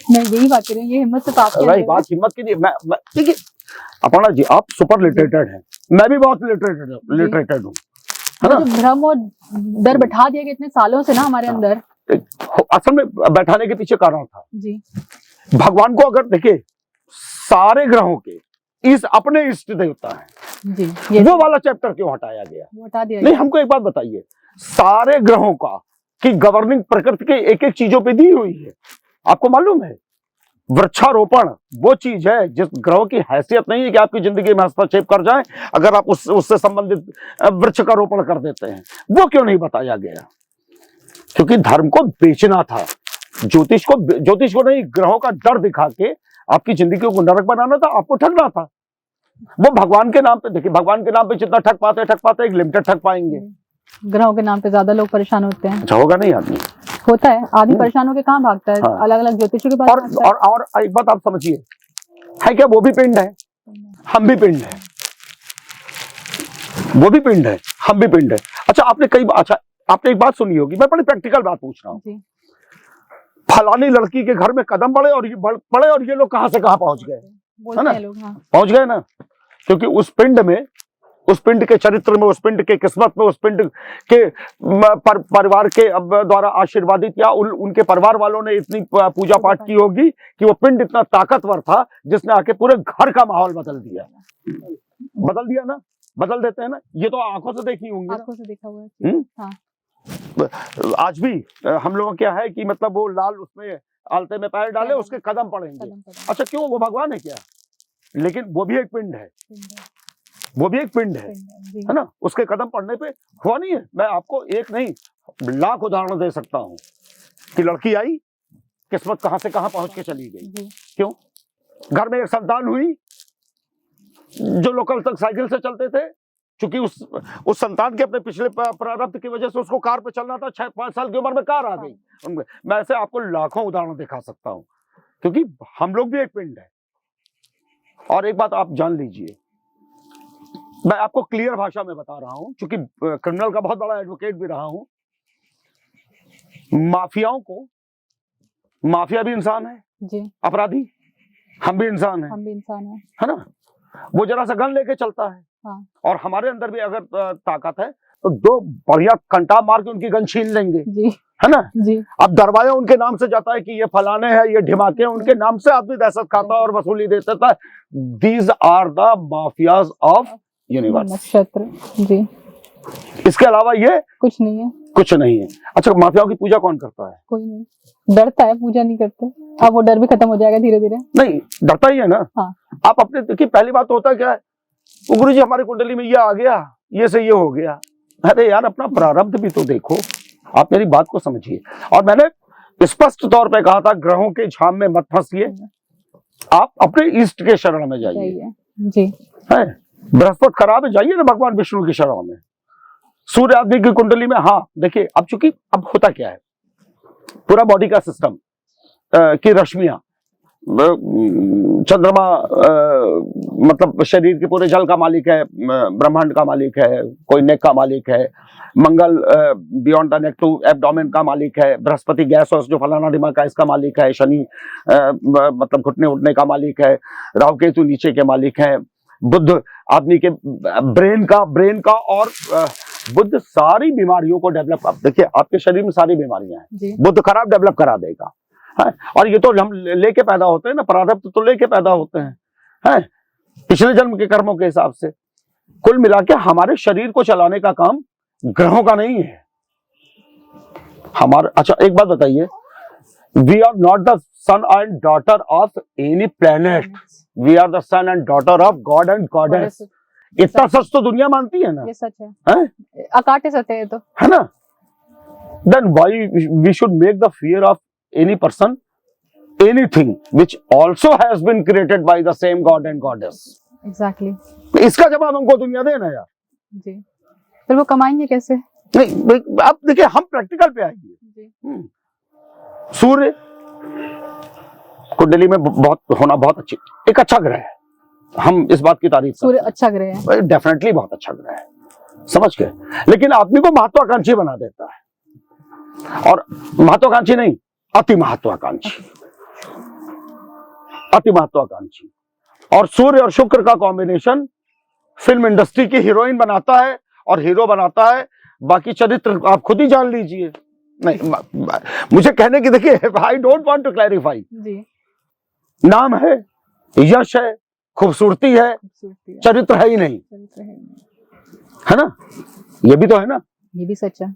मैं यही बात कर रही हूँ, ये हिम्मत सिर्फ आपकी है। बात हिम्मत की नहीं। मैं देखिए अपर्णा जी, आप सुपर लिटरेटेड हैं, मैं भी बहुत लिटरेटेड हूँ, है ना। भ्रम और डर बैठा दिया गया इतने सालों से ना हमारे अंदर। असल में बैठाने के पीछे कारण था जी। भगवान को अगर देखिए, सारे ग्रहों के इस अपने इष्ट देवता है जी, वो वाला चैप्टर क्यों हटाया गया? हटा दिया नहीं, हमको एक बात बताइए, सारे ग्रहों का कि गवर्निंग प्रकृति के एक एक चीजों पे दी हुई है। आपको मालूम है वृक्षारोपण वो चीज है जिस ग्रहों की हैसियत नहीं है कि आपकी जिंदगी में हस्तक्षेप कर जाए अगर आप उससे संबंधित वृक्ष का रोपण कर देते हैं। वो क्यों नहीं बताया गया? क्योंकि धर्म को बेचना था, ज्योतिष को नहीं, ग्रहों का डर दिखा के आपकी जिंदगी को नरक बनाना था, आपको ठगना था। वो भगवान के नाम पे, देखिए भगवान के नाम पे जितना ठग पाते एक लिमिटेड ठग पाएंगे। ग्रहों के नाम पे ज्यादा लोग परेशान होते हैं। अच्छा, होगा नहीं आदमी? होता है, आदमी परेशान होकर कहाँ भागता है? हाँ। अलग अलग ज्योतिषों के पास। और एक बात आप समझिए, है क्या वो भी पिंड है, हम भी पिंड है, वो भी पिंड है, हम भी पिंड है। अच्छा, आपने एक बात सुनी होगी, मैं बड़ी प्रैक्टिकल बात पूछ रहा हूँ। फलानी लड़की के घर में कदम बढ़े और ये लोग कहां से कहां पहुंच गए, है ना? पहुंच गए ना, क्योंकि उस पिंड के चरित्र में, उस पिंड के किस्मत में, उस पिंड के परिवार के द्वारा आशीर्वादित या उनके परिवार वालों ने इतनी पूजा पाठ की होगी कि वो पिंड इतना ताकतवर था जिसने आके पूरे घर का माहौल बदल दिया ना। बदल देते हैं ना, ये तो आंखों से देखी होंगी, आंखों से देखा हुआ है। हाँ। आज भी हम लोगों क्या है कि मतलब वो लाल उसमें आलते में पैर डाले उसके कदम पड़ेंगे। अच्छा, क्यों? वो भगवान है क्या? लेकिन वो भी एक पिंड है, वो भी एक पिंड है ना। उसके कदम पड़ने पे हुआ नहीं है। मैं आपको एक नहीं लाख उदाहरण दे सकता हूँ कि लड़की आई, किस्मत कहां से कहां पहुंच के चली गई। क्यों? घर में एक संतान हुई, जो लोकल तक साइकिल से चलते थे, क्योंकि उस संतान के अपने पिछले प्रारब्ध की वजह से उसको कार पे चलना था, 6-5 साल की उम्र में कार आ गई। मैं ऐसे आपको लाखों उदाहरण दिखा सकता हूं, क्योंकि हम लोग भी एक पिंड है। और एक बात आप जान लीजिए, मैं आपको क्लियर भाषा में बता रहा हूं, क्योंकि क्रिमिनल का बहुत बड़ा एडवोकेट भी रहा हूं। माफिया भी इंसान है जी, अपराधी हम भी इंसान है ना। वो जरा सा गन लेके चलता है। हाँ। और हमारे अंदर भी अगर ताकत है तो 2 बढ़िया कंटा मार के उनकी गन छीन लेंगे जी, है ना जी। अब दरवाजा उनके नाम से जाता है कि ये फलाने हैं, ये ढिमाके हैं, उनके नाम से आदमी दहशत खाता है और वसूली देता है। These are the mafias of universe. नक्षत्र जी। इसके अलावा ये कुछ नहीं है। अच्छा, माफियाओं की पूजा कौन करता है? कोई नहीं, डरता है, पूजा नहीं करते। अब वो डर भी खत्म हो जाएगा धीरे धीरे। नहीं, डरता ही है ना। हाँ। आप अपने देखिए, पहली बात तो होता है क्या है, गुरु जी हमारी कुंडली में ये आ गया, ये से ये हो गया। अरे यार, अपना प्रारब्ध भी तो देखो, आप मेरी बात को समझिए। और मैंने स्पष्ट तौर पे कहा था, ग्रहों के झाम में मत फंसिए, आप अपने इष्ट के शरण में जाइए जी। है बृहस्पति खराब है, जाइए ना भगवान विष्णु की शरण में। सूर्य आदि की कुंडली में, हाँ देखिए, अब चूंकि अब होता क्या है, पूरा बॉडी का सिस्टम की रश्मियां चंद्रमा मतलब शरीर के पूरे जल का मालिक है, ब्रह्मांड का मालिक है, कोई नेक का मालिक है, Mangal beyond the neck to abdomen का मालिक है, बृहस्पति गैस और जो फलाना दिमाग का इसका मालिक है, शनि मतलब घुटने उठने का मालिक है, राहु केतु नीचे के मालिक है, बुध आदमी के ब्रेन का और बुध सारी बीमारियों को डेवलप, देखिए आपके शरीर में सारी बीमारियां हैं, बुध खराब डेवलप करा देगा है? और ये तो हम लेके पैदा होते हैं ना, प्रारब्ध तो लेके पैदा होते हैं पिछले जन्म के कर्मों के हिसाब से। कुल मिला के हमारे शरीर को चलाने का काम ग्रहों का नहीं है हमारे। अच्छा एक बात बताइए, we are not the son and daughter of any planet, we are the son and daughter of god and goddess. इतना सच तो दुनिया मानती है ना, ये सच है? अकाट्य सत्य है तो, है ना। Then why we should make the fear of any person, anything which also has been created by the same God and Goddess. Exactly. इसका जवाब हमको दुनिया दे ना यार। जी। फिर वो कमाएंगे कैसे? नहीं, आप देखिए हम प्रैक्टिकल पे आएंगे। सूर्य कुंडली में बहुत होना बहुत अच्छी, एक अच्छा ग्रह है, हम इस बात की तारीफ करते हैं। सूर्य अच्छा ग्रह है, डेफिनेटली बहुत अच्छा ग्रह है, समझ गए। लेकिन आदमी को महत्वाकांक्षी बना देता है, और महत्वाकांक्षी नहीं, अति महत्वाकांक्षी, अति महत्वाकांक्षी। और सूर्य और शुक्र का कॉम्बिनेशन फिल्म इंडस्ट्री की हीरोइन बनाता है और हीरो बनाता है, बाकी चरित्र आप खुद ही जान लीजिए। नहीं मुझे कहने की, देखिए I don't want to clarify, नाम है, यश है, खूबसूरती है, चरित्र है ही नहीं, है ना, ये भी तो है ना, ये भी सच है।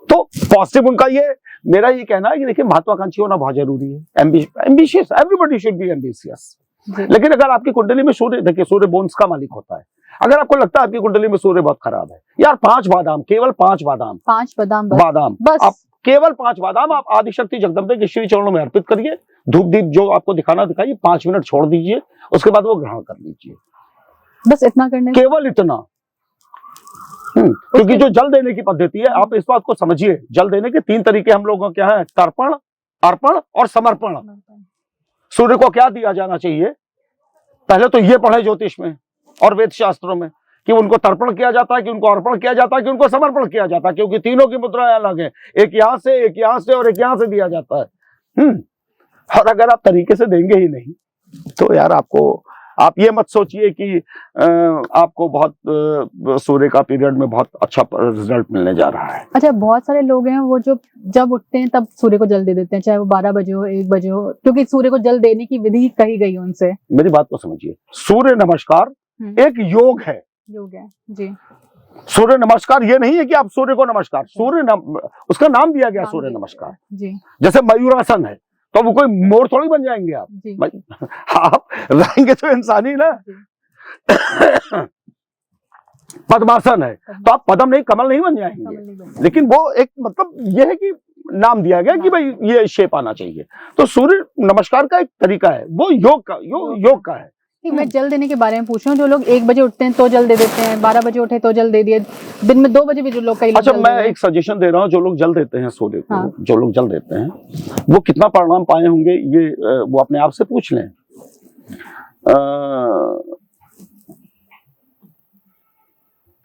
तो पॉजिटिव उनका ये, मेरा ये कहना है कि देखिए महत्वाकांक्षी होना बहुत जरूरी है, ambitious, everybody should be ambitious. लेकिन अगर आपकी कुंडली में सूर्य, देखिए सूर्य बोन्स का मालिक होता है, अगर आपको लगता है आपकी कुंडली में सूर्य बहुत खराब है, यार 5 बादाम, केवल 5 बादाम, 5 बादाम बस आप केवल 5 बादाम आप आदिशक्ति जगदम्बे के श्री चरणों में अर्पित करिए, धूप दीप जो आपको दिखाना दिखाइए, 5 मिनट छोड़ दीजिए, उसके बाद वो ग्रहण कर लीजिए, बस इतना करने, केवल इतना। क्योंकि जो जल देने की पद्धति है, आप इस बात को समझिए, जल देने के 3 तरीके हम लोगों के यहाँ है, तर्पण, अर्पण और समर्पण। सूर्य को क्या दिया जाना चाहिए, पहले तो ये पढ़े ज्योतिष में और वेद शास्त्रों में कि उनको तर्पण किया जाता है, कि उनको अर्पण किया जाता है, कि उनको समर्पण किया जाता है, क्योंकि तीनों की मुद्राएं अलग है, एक यहाँ से, एक यहाँ से और एक यहाँ से दिया जाता है। और अगर आप तरीके से देंगे ही नहीं तो यार आपको, आप ये मत सोचिए कि आपको बहुत सूर्य का पीरियड में बहुत अच्छा रिजल्ट मिलने जा रहा है। अच्छा, बहुत सारे लोग हैं वो जो जब उठते हैं तब सूर्य को जल दे देते हैं, चाहे वो 12 बजे हो, 1 बजे हो, क्योंकि सूर्य को जल देने की विधि कही गई उनसे। मेरी बात को समझिए, सूर्य नमस्कार एक योग है, योग है जी। सूर्य नमस्कार ये नहीं है कि आप सूर्य को नमस्कार, उसका नाम दिया गया सूर्य नमस्कार जी। जैसे मयूरासन है, तो वो कोई मोर थोड़ी बन जाएंगे आप रहेंगे तो इंसानी ना। पद्मासन है तो आप पद्म नहीं, कमल नहीं बन जाएंगे, लेकिन वो एक मतलब ये है कि नाम दिया गया कि भाई ये शेप आना चाहिए। तो सूर्य नमस्कार का एक तरीका है, वो योग का है। मैं जल देने के बारे में पूछ रहा हूँ, जो लोग 1 बजे उठते हैं तो जल दे देते हैं, 12 बजे उठे तो जल दे दिए, दिन में 2 बजे भी जो लोग, कई लोग अच्छा मैं एक सजेशन दे रहा हूँ, जो लोग जल देते हैं सूर्य को, जो लोग जल देते हैं वो कितना परिणाम पाए होंगे ये वो अपने आप से पूछ लें।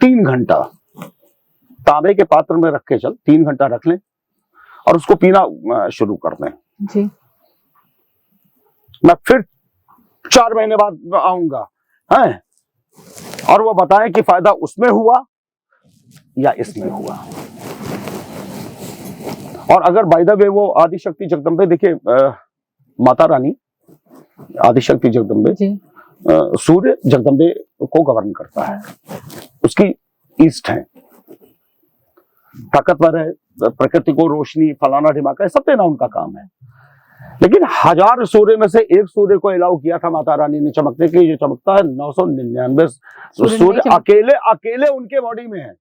3 घंटा तांबे के पात्र में रख के 3 घंटा रख लें और उसको पीना शुरू कर दें जी। मैं फिर 4 महीने बाद आऊंगा है, और वो बताएं कि फायदा उसमें हुआ या इसमें हुआ। और अगर बाय द वे वो आदिशक्ति जगदम्बे, देखिए माता रानी आदिशक्ति जगदम्बे, सूर्य जगदम्बे को गवर्न करता है, उसकी ईस्ट है, ताकतवर है, प्रकृति को रोशनी फलाना ढिमाका सब देना उनका काम है। लेकिन 1000 सूर्य में से एक सूर्य को अलाउ किया था माता रानी ने चमकने के, जो चमकता है 999 सूर्य अकेले उनके बॉडी में है।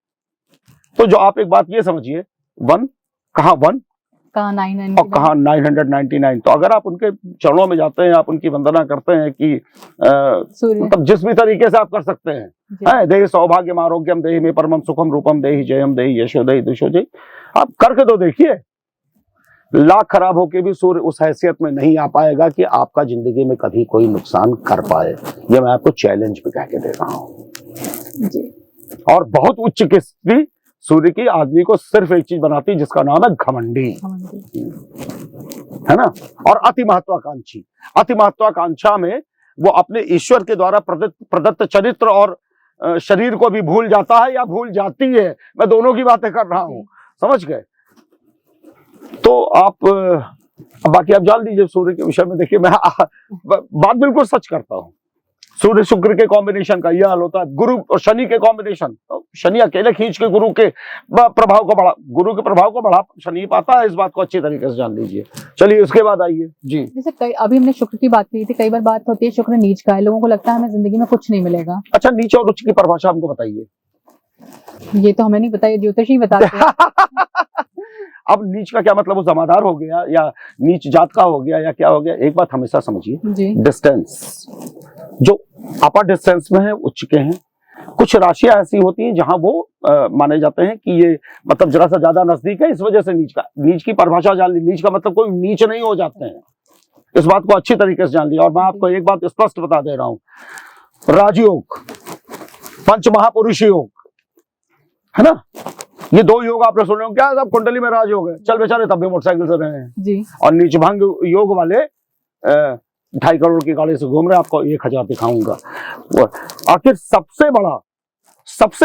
तो जो आप एक बात ये समझिए, 1 कहाँ 1 कहाँ 999 और कहाँ 999। तो अगर आप उनके चरणों में जाते हैं, आप उनकी वंदना करते हैं कि मतलब जिस भी तरीके से आप कर सकते हैं, देहि सौभाग्यम आरोग्यम देहि में परमम सुखम रूपम देहि जयम देहि यशो देहि दिशो देहि, आप करके तो देखिए, लाख खराब होके भी सूर्य उस हैसियत में नहीं आ पाएगा कि आपका जिंदगी में कभी कोई नुकसान कर पाए। ये मैं आपको चैलेंज भी कह के दे रहा हूँ जी। और बहुत उच्च किस्ती सूर्य की आदमी को सिर्फ एक चीज बनाती है जिसका नाम है घमंडी, है ना, और अति महत्वाकांक्षी। अति महत्वाकांक्षा में वो अपने ईश्वर के द्वारा प्रदत्त चरित्र और शरीर को भी भूल जाता है या भूल जाती है। मैं दोनों की बातें कर रहा हूं, समझ गए। तो आप बाकी आप जान लीजिए सूर्य के विषय में। देखिए मैं बात बिल्कुल सच करता हूं। सूर्य शुक्र के कॉम्बिनेशन का यह हाल होता है। गुरु और शनि के कॉम्बिनेशन, तो शनि अकेले खींच के गुरु के प्रभाव को बढ़ा शनि पाता है। इस बात को अच्छी तरीके से जान लीजिए। चलिए उसके बाद आइए जी। जैसे अभी हमने शुक्र की बात की थी, कई बार बात होती है शुक्र नीच का है, लोगों को लगता है हमें जिंदगी में कुछ नहीं मिलेगा। अच्छा, नीच और उच्च की परिभाषा हमको बताइए। ये तो हमें नहीं पता, ये ज्योतिष ही बताते हैं। अब नीच का क्या मतलब? वो जमादार हो गया या नीच जात का हो गया या क्या हो गया? एक बात हमेशा समझिए, डिस्टेंस। जो अपर डिस्टेंस में है उच्च के हैं। कुछ राशियां ऐसी होती हैं जहां वो माने जाते हैं कि ये मतलब जरा सा ज्यादा नजदीक है, इस वजह से नीच की परिभाषा जान ली। नीच का मतलब कोई नीच नहीं हो जाते हैं, इस बात को अच्छी तरीके से जान लिया। और मैं आपको एक बात स्पष्ट बता दे रहा हूं, राजयोग, पंच महापुरुष योग, है ना, ये दो योग आपने सुने होंगे। क्या सब कुंडली में राजयोग है? चल बेचारे तब भी मोटरसाइकिल से रहे हैं जी। और नीचभंग योग वाले 2.5 करोड़ की गाड़ी से घूम रहे हैं। आपको 1000 दिखाऊंगा। आखिर सबसे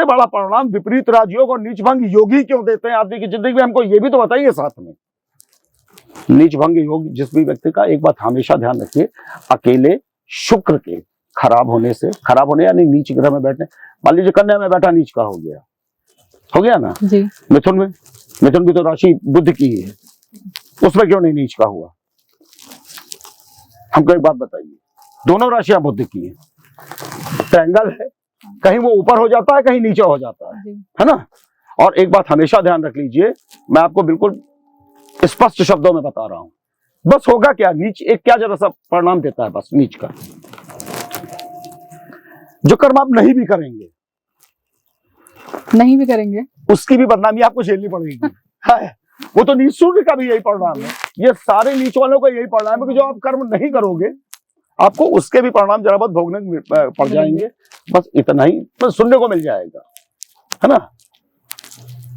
बड़ा परिणाम विपरीत राजयोग और नीचभंग योगी क्यों देते हैं आदमी की जिंदगी में? हमको ये भी तो बताइए साथ में। नीचभंग योग जिस भी व्यक्ति का, एक बात हमेशा ध्यान रखिए, अकेले शुक्र के खराब होने यानी नीच ग्रह में बैठने। मान लीजिए कन्या में बैठा नीच का हो गया ना जी। मिथुन भी तो राशि बुध की है, उसमें क्यों नहीं नीच का हुआ? हमको एक बात बताइए, दोनों राशियां बुध की है, ट्रायंगल है, कहीं वो ऊपर हो जाता है कहीं नीचे हो जाता है ना। और एक बात हमेशा ध्यान रख लीजिए, मैं आपको बिल्कुल स्पष्ट शब्दों में बता रहा हूं, बस होगा क्या, नीच एक क्या जरा सा परिणाम देता है बस नीच का। जो कर्म आप नहीं भी करेंगे उसकी भी बदनामी आपको झेलनी पड़ेगी। वो तो नीच सूर्य का भी यही परिणाम है, ये सारे नीच वालों का यही परिणाम है कि जो आप कर्म नहीं करोगे आपको उसके भी परिणाम जरा बहुत भोगने पड़ जाएंगे। बस इतना ही बस सुनने को मिल जाएगा, है ना।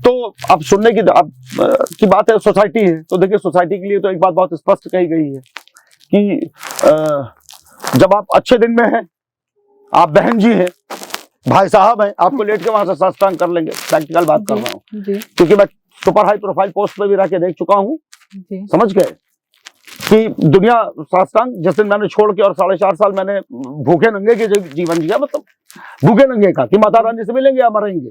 तो अब सुनने की बात है, सोसाइटी है, तो देखिए सोसाइटी के लिए तो एक बात बहुत स्पष्ट कही गई है कि जब आप अच्छे दिन में हैं, आप बहन जी हैं, भाई साहब हैं, आपको लेट के वहां से साष्टांग कर लेंगे। प्रैक्टिकल बात कर रहा हूँ क्योंकि मैं सुपर हाई प्रोफाइल पोस्ट पे भी रह के देख चुका हूँ, समझ गए कि दुनिया साष्टांग जिस दिन मैंने छोड़ के और 4.5 साल मैंने भूखे नंगे के जीवन जिया, मतलब भूखे नंगे का कि माता रानी से मिलेंगे या मरेंगे,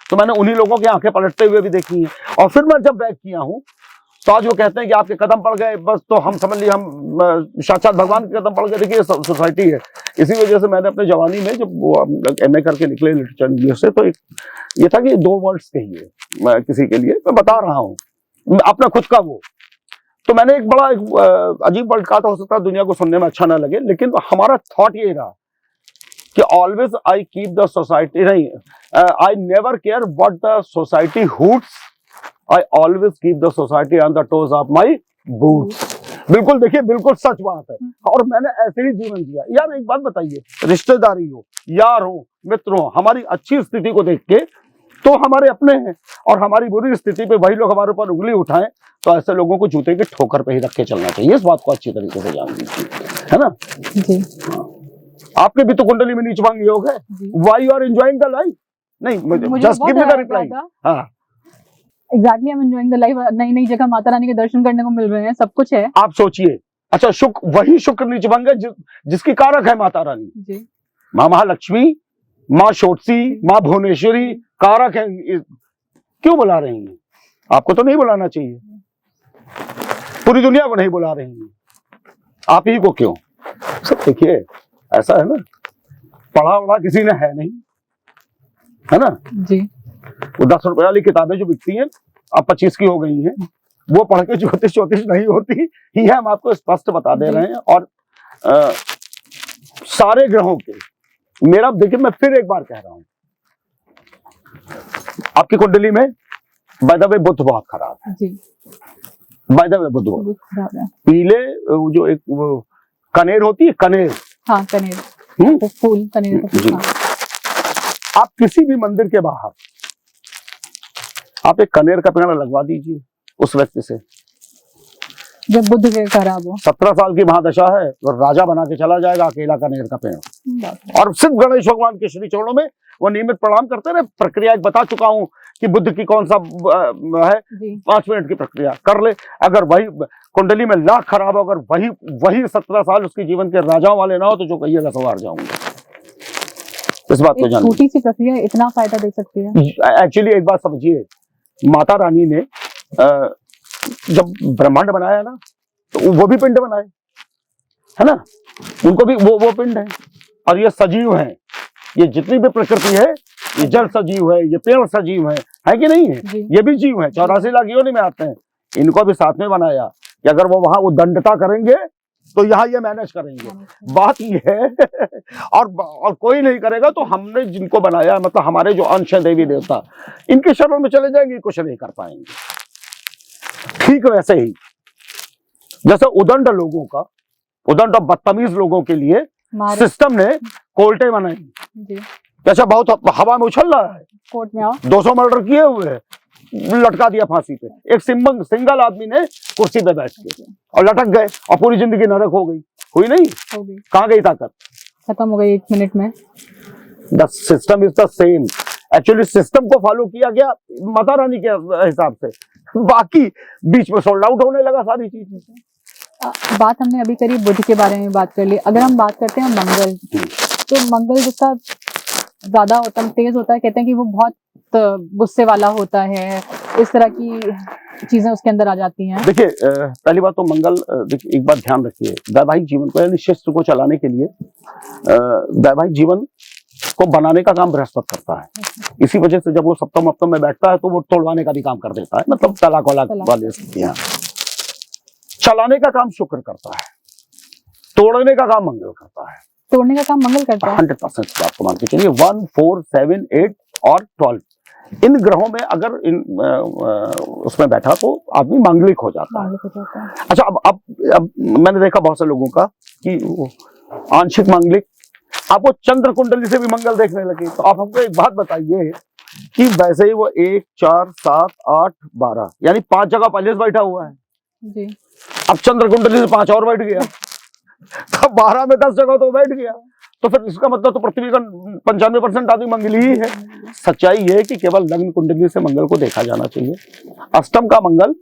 तो मैंने उन्हीं लोगों की आंखें पलटते हुए भी देखी हैं। और फिर मैं जब बैक किया हूँ तो आज वो कहते हैं कि आपके कदम पड़ गए, बस तो हम समझ लिए हम साक्षात भगवान के कदम पड़ गए। देखिए सोसाइटी है, इसी वजह से मैंने अपने जवानी में जब वो MA करके निकले लिटरेचर इंग्लिश से, तो ये था कि 2 वर्ड्स कहिए मैं किसी के लिए, मैं बता रहा हूँ अपना खुद का वो। तो मैंने एक बड़ा अजीब वर्ड कहा था, हो सकता है दुनिया को सुनने में अच्छा ना लगे, लेकिन हमारा थॉट ये रहा कि always I keep the society, नहीं, I never care what the society hoots, I always keep the society on the toes of my boots. बिल्कुल, देखिए बिल्कुल सच बात है और मैंने ऐसे ही जीवन जिया। यार एक बात बताइए, रिश्तेदारी हो, यार हो, मित्र हो, हमारी अच्छी स्थिति को देख के तो हमारे अपने हैं और हमारी बुरी स्थिति पे वही लोग हमारे ऊपर उंगली उठाएं, तो ऐसे लोगों को जूते के ठोकर पे ही रख के चलना चाहिए। इस बात को अच्छी तरीके से जान लीजिए, है ना जी। आपके भी तो कुंडली में नीचभंग योग है, why you are enjoying the life? नहीं, just give me the reply. हाँ, exactly, I am enjoying the life. नई नई जगह माता रानी के दर्शन करने को मिल रहे हैं, सब कुछ है। आप सोचिए, अच्छा वही शुक्र नीचभंग है जिसकी कारक है माता रानी जी, माँ महालक्ष्मी, माँ शोटसी, माँ भुवनेश्वरी कारक है। क्यों बुला रही हैं? आपको तो नहीं बुलाना चाहिए, पूरी दुनिया को नहीं बुला रही हैं, आप ही को क्यों? सब देखिए ऐसा है ना, पढ़ा वढ़ा किसी ने है नहीं, है ना जी। वो 10 रुपए वाली किताबें जो बिकती हैं अब 25 की हो गई हैं, वो पढ़ के ज्योतिष नहीं होती, ये हम आपको स्पष्ट बता दे रहे हैं। और सारे ग्रहों के, मेरा देखिए मैं फिर एक बार कह रहा हूं, आपकी कुंडली में बाय द वे बुध बहुत खराब है जी। बाय द वे बुध हो। बुध खराब है। पीले वो जो एक वो कनेर होती है, कनेर, हाँ कनेर, वो फूल कनेर का फूल, जी। हाँ। आप किसी भी मंदिर के बाहर आप एक कनेर का पेड़ लगवा दीजिए उस व्यक्ति से, जब बुध के खराब हो। 17 साल की महादशा है और राजा बना के चला जाएगा अकेला कनेर का पेड़। और सिर्फ गणेश भगवान के श्री चरणों में वो नियमित प्रणाम करते रहे। प्रक्रिया एक बता चुका हूं कि बुद्ध की कौन सा है, 5 मिनट की प्रक्रिया कर ले। अगर वही कुंडली में लाख खराब हो, अगर वही 17 साल उसके जीवन के राजाओं वाले ना हो तो जो कहिएगा सवार जाऊंगा। इस बात को जानिए, छोटी सी प्रक्रिया इतना फायदा दे सकती है। एक्चुअली एक बात समझिए, माता रानी ने जब ब्रह्मांड बनाया ना तो वो भी पिंड बनाए, है ना, उनको भी वो पिंड है। और ये सजीव है, ये जितनी भी प्रकृति है, ये जल सजीव है, ये पेड़ सजीव है कि नहीं है, ये भी जीव है। 84 लाख योनि में आते हैं, इनको भी साथ में बनाया कि अगर वो वहां वो दंडता करेंगे तो यहाँ ये मैनेज करेंगे। बात ये है और कोई नहीं करेगा तो हमने जिनको बनाया, मतलब हमारे जो अंश है देवी देवता, इनके शरण में चले जाएंगे, कुछ नहीं कर पाएंगे। ठीक वैसे ही जैसे उदंड लोगों का, उदंड और बदतमीज लोगों के लिए सिस्टम ने कोर्टें बनाई। जैसा बहुत हवा में उछल रहा है, कोर्ट में आओ, 200 मर्डर किए हुए हैं, लटका दिया फांसी पे। एक सिंगल आदमी ने कुर्सी पे बैठ के और लटक गए और पूरी जिंदगी नरक हो गई। हुई नहीं, हो गई। कहाँ गई ताकत? खत्म हो गई 1 मिनट में। The system is the same. Actually system को फॉलो किया गया माता रानी के हिसाब से, बाकी बीच में सोल्ड आउट होने लगा सारी चीजें। बात हमने अभी करी बुध के बारे में बात कर ली। अगर हम बात करते हैं मंगल, तो मंगल जिसका ज्यादा होता है, तेज होता है, कहते हैं कि वो बहुत गुस्से वाला होता है, इस तरह की चीजें उसके अंदर आ जाती हैं। देखिए, पहली बात तो मंगल, देखिए एक बात ध्यान रखिए, वैवाहिक जीवन को यानी शिष्ट को चलाने के लिए वैवाहिक जीवन को बनाने का काम बृहस्पति करता है। इसी वजह से जब वो सप्तम अप्तम में बैठता है तो वो तोड़वाने का भी काम कर देता है, मतलब तलाक वाले स्थितियां। चलाने का काम शुक्र करता है, तोड़ने का काम मंगल करता है। तोड़ने का काम मंगल करता है 100% आपको मान के चलिए। 1, 4, 7, 8 और 12 इन ग्रहों में अगर उसमें बैठा तो आदमी मांगलिक हो जाता है। अच्छा, अब मैंने देखा बहुत से लोगों का कि आंशिक मांगलिक, आप वो चंद्र कुंडली से भी मंगल देखने लगे। तो आप हमको एक बात बताइए कि वैसे ही वो 1, 4, 7, 8, 12 यानी 5 जगह पहले से बैठा हुआ है जी। अब चंद्र कुंडली से 5 और बैठ गया, तब 12 में 10 जगह तो बैठ गया। तो फिर इसका मतलब तो पृथ्वी का 95% आदमी मंगली ही है। सच्चाई ये है कि केवल लग्न कुंडली से मंगल को देखा जाना चाहिए। अष्टम का मंगल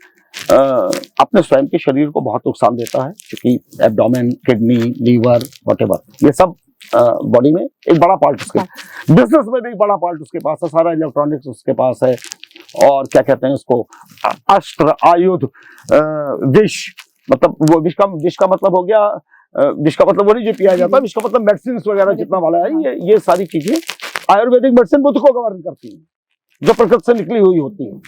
अपने स्वयं के शरीर को बहुत नुकसान देता है, क्योंकि एब्डोमेन, किडनी, लीवर, व्हाटएवर, ये सब बॉडी में एक बड़ा पार्ट उसके, बिजनेस में भी एक बड़ा पार्ट उसके पास है, सारा इलेक्ट्रॉनिक्स उसके पास है। और क्या कहते हैं उसको, अस्त्र, आयुध, विष, मतलब वो विष का मतलब हो गया, विष का मतलब वो नहीं जो पिया जाता, विष का मतलब मेडिसिन वगैरह जितना वाला है, ये सारी चीजें आयुर्वेदिक मेडिसिन बुद्ध को कवर करती है, जो प्रकृति से निकली हुई होती है,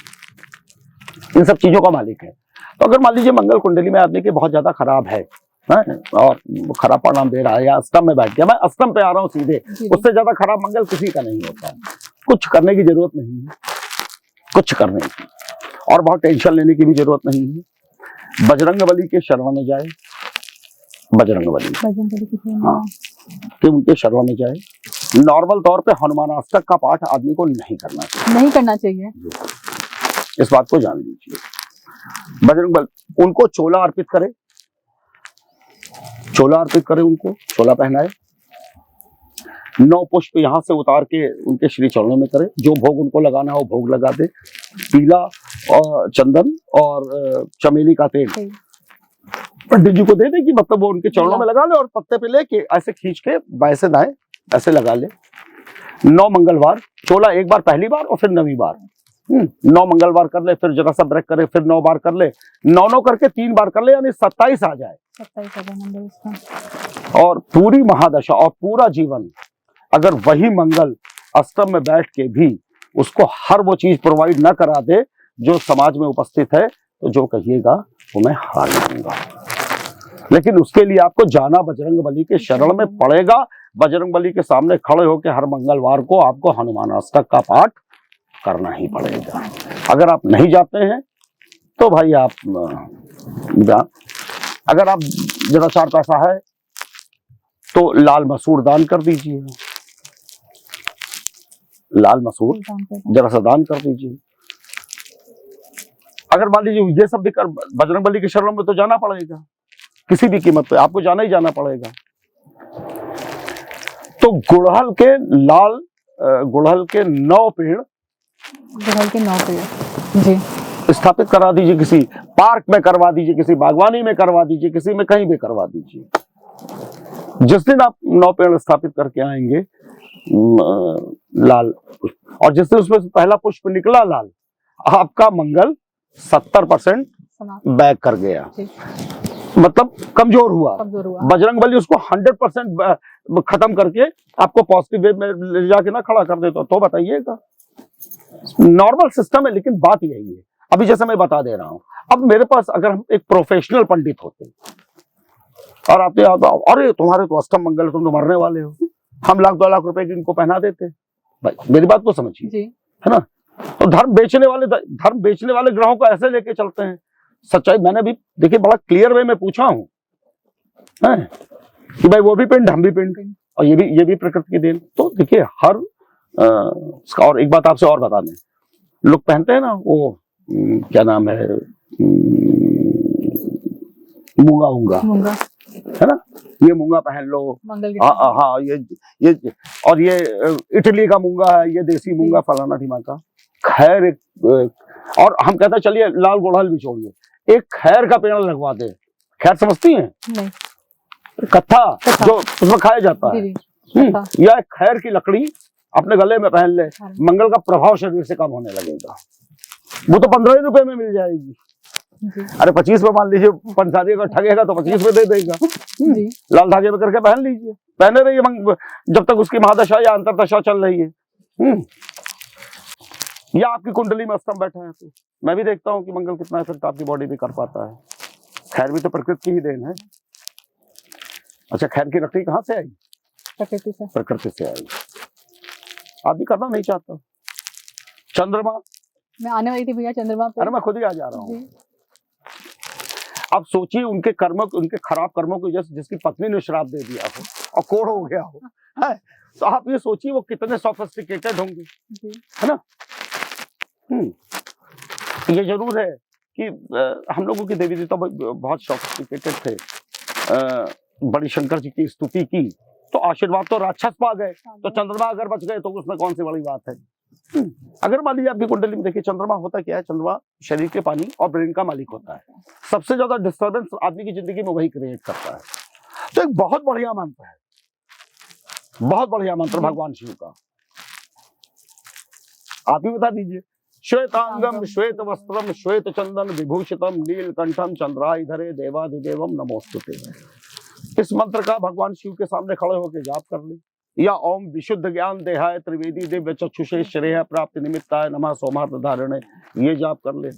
इन सब चीजों का मालिक है। तो अगर मान लीजिए मंगल कुंडली में आदमी के बहुत ज्यादा खराब है और खराब परिणाम दे रहा है, या अष्टम में बैठ गया, मैं अष्टम पे आ रहा हूँ सीधे, उससे ज्यादा खराब मंगल किसी का नहीं होता है। कुछ करने की जरूरत नहीं है, कुछ करने की, और बहुत टेंशन लेने की भी जरूरत नहीं है। बजरंगबली के शरण में जाए, बजरंगबली हाँ, कि उनके शरण में जाए। नॉर्मल तौर पे हनुमानाष्टक का पाठ आदमी को नहीं करना चाहिए, इस बात को जान लीजिए। बजरंगबली, उनको चोला अर्पित करे, उनको चोला पहनाए, 9 पुष्प यहाँ से उतार के उनके श्री चरणों में करे, जो भोग उनको लगाना हो भोग लगा दे। पीला और चंदन और चमेली का तेल पंडित जी को दे दे, कि मतलब वो उनके चरणों में लगा ले, और पत्ते पे लेके ऐसे खींच के बाएं से दाएं ऐसे लगा ले। 9 मंगलवार चोला, एक बार पहली बार और फिर 9वीं बार, 9 मंगलवार कर ले, फिर जरा सा ब्रेक करे, फिर 9 बार कर ले, 9 करके 3 बार कर ले, यानी 27 आ जाए। 27 और पूरी महादशा और पूरा जीवन अगर वही मंगल अष्टम में बैठ के भी उसको हर वो चीज प्रोवाइड न करा दे जो समाज में उपस्थित है, तो जो कहिएगा वो मैं हार जाऊंगा। लेकिन उसके लिए आपको जाना बजरंगबली के शरण में पड़ेगा। बजरंगबली के सामने खड़े होकर हर मंगलवार को आपको हनुमानाष्टक का पाठ करना ही पड़ेगा। अगर आप नहीं जाते हैं तो भाई आप अगर आप जरा 4 पैसा है तो लाल मसूर दान कर दीजिए, लाल मसूर जरा सा दान कर दीजिए। अगर मान लीजिए ये सब भी कर, बजरंगबली के शरणों में तो जाना पड़ेगा, किसी भी कीमत पे आपको जाना ही जाना पड़ेगा। तो गुड़हल के 9 पेड़, गुड़हल के 9 पेड़ जी स्थापित करा दीजिए, किसी पार्क में करवा दीजिए, किसी बागवानी में करवा दीजिए, किसी में कहीं भी करवा दीजिए। जिस दिन आप 9 पेड़ स्थापित करके आएंगे लाल, और जिस दिन उसमें पहला पुष्प निकला लाल, आपका मंगल 70% बैक कर गया, मतलब कमजोर हुआ। बजरंगबली उसको 100% खत्म करके आपको पॉजिटिव वे में ले जाके ना खड़ा कर देता, तो बताइएगा। नॉर्मल सिस्टम है, लेकिन बात यही है अभी जैसे मैं बता दे रहा हूं। अब मेरे पास अगर हम एक प्रोफेशनल पंडित होते और आप अरे तुम्हारे तो अष्टम मंगल, तुम तो मरने वाले हो, हम 1-2 लाख रुपए की इनको पहना देते। भाई मेरी बात को समझिए, है ना। तो धर्म बेचने वाले ग्रहों को ऐसे लेके चलते हैं। सच्चाई मैंने भी देखिए बड़ा क्लियर वे में पूछा हूं कि भाई वो भी पिंड, हम भी पिंड, और ये भी प्रकृति की देन। तो देखिए हर और एक बात आपसे और बता दें, लोग पहनते हैं ना वो क्या नाम है, मूंगा है ना, ये मूंगा पहन लो, हाँ ये और ये इटली का मूंगा है, ये देसी मूंगा फलाना ढिमाका। खैर और हम कहते हैं चलिए लाल गुड़हल भी छोड़िए, एक खैर का पेड़ लगवा दे। खैर समझती हैं? नहीं। कत्था जो उसमें खाया जाता है, या एक खैर की लकड़ी अपने गले में पहन ले, मंगल का प्रभाव शरीर से कम होने लगेगा। वो तो 15 रुपए में मिल जाएगी। अरे 25 में मान लीजिए पंसारी अगर ठगेगा तो 25 में दे देगा। लाल धागे में करके पहन लीजिए, पहने रहिए जब तक उसकी महादशा या अंतरदशा चल रही है। या आपकी कुंडली में अष्टम बैठा है तो मैं भी देखता हूँ कि मंगल कितना इफेक्ट आपकी बॉडी पे कर पाता है। खैर भी तो प्रकृति की ही देन है। अच्छा, खैर की लकड़ी कहाँ से आई? प्रकृति से आई। आदमी करना नहीं चाहता। चंद्रमा, मैं आने वाली थी भैया चंद्रमा पे। अरे मैं खुद ही आ जा रहा हूँ। अब सोचिए उनके कर्मों, उनके खराब कर्मों की वजह से जिसकी पत्नी ने श्राप दे दिया हो और कोढ़ हो गया हो, है तो आप ये सोचिए वो कितने सोफिस्टिकेटेड होंगे, है ना। ये जरूर है कि हम लोगों की देवी देवता बहुत सोफिस्टिकेटेड थे। बड़ी शंकर जी की स्तुति की तो आशीर्वाद तो राक्षस पा गए, तो चंद्रमा अगर बच गए तो उसमें कौन सी बड़ी बात है। अगर मान लीजिए आपकी कुंडली में देखिए चंद्रमा होता क्या है, चंद्रमा शरीर के पानी और ब्रेन का मालिक होता है। सबसे ज्यादा डिस्टर्बेंस आदमी की जिंदगी में वही क्रिएट करता है। तो एक बहुत बढ़िया मंत्र है, बहुत बढ़िया मंत्र भगवान शिव का। आप ही बता दीजिए। श्वेतांगम श्वेत वस्त्रम श्वेत चंदन विभूषितम नीलकंठम चंद्राधरे देवाधिदेवम नमोस्तुते। इस मंत्र का भगवान शिव के सामने खड़े होकर जाप कर ले, या ओम विशुद्ध ज्ञान देहाय त्रिवेदी दिव्य चक्षुषे श्रेय प्राप्ति निमित्ताय नमः सोमार्थ धारणे, ये जाप कर ले।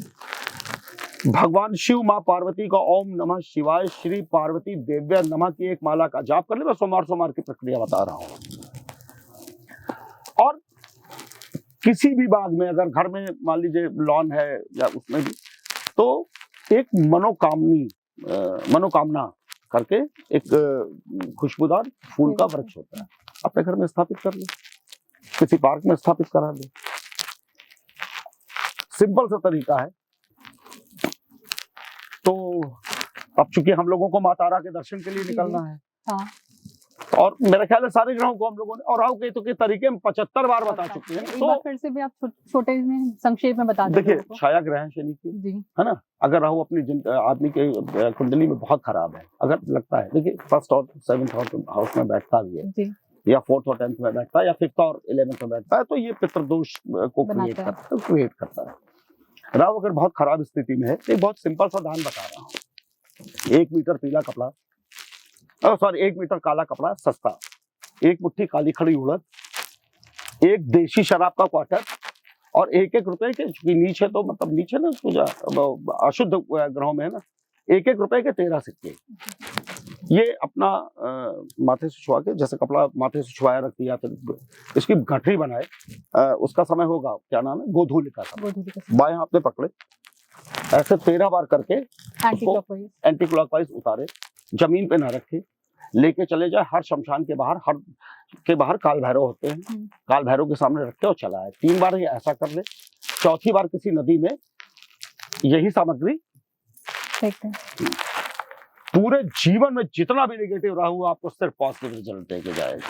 भगवान शिव माँ पार्वती का ओम नमः शिवाय श्री पार्वती देव्य नमः की एक माला का जाप कर ले। मैं सोमार की प्रक्रिया बता रहा हूँ। और किसी भी बाग में, अगर घर में मान लीजिए लॉन है या उसमें भी, तो एक मनोकामना करके एक खुशबूदार फूल का वृक्ष होता है, अपने घर में स्थापित कर ले, किसी पार्क में स्थापित करा ले। सिंपल सा तरीका है। तो अब चूंकि हम लोगों को माता तारा के दर्शन के लिए निकलना है, हाँ। और मेरा ख्याल है सारे ग्रहों को हम लोगों ने, और राहु केतु के तरीके हम 75 बार बता चुके हैं। तो फिर से भी आप छोटे में संक्षेप में बता देखिए, छाया ग्रह है शनि की, है ना। अगर राहु अपनी आदमी के कुंडली में बहुत खराब है, अगर लगता है, देखिए 1st और 7th हाउस में बैठता भी है, या 4th और 10th में बैठता है, या 5th और 11th में बैठता है, तो ये पितृदोष को क्रिएट करता है। राहु अगर बहुत खराब स्थिति में है, तो एक बहुत सिंपल सा दान बता रहा हूँ। 1 मीटर पीला कपड़ा, 1 मीटर काला कपड़ा सस्ता, 1 मुट्ठी काली खड़ी उड़द, 1 देशी शराब का क्वार्टर, और 1-1 रुपए के, नीचे तो मतलब नीचे ना अशुद्ध ग्रहों में है ना, 1-1 रुपए के 13 सिक्के। ये अपना माथे से छुआ के, जैसे कपड़ा माथे से छुआया रख दिया, फिर इसकी गठरी बनाए। उसका समय होगा, क्या नाम है, गोधूलि का समय। बाएं हाथ में पकड़े, ऐसे 13 बार करके एंटी क्लॉकवाइज। एंटी क्लॉकवाइज उतारे, जमीन पे ना रखे, लेके चले जाए हर शमशान के बाहर, हर के बाहर काल भैरव होते हैं, काल भैरव के सामने रखे और चलाए। 3 बार ये ऐसा कर ले, चौथी बार किसी नदी में यही सामग्री ठीक है। पूरे जीवन में जितना भी नेगेटिव रहा हुआ आपको सिर्फ पॉजिटिव रिजल्ट देके जाएगा,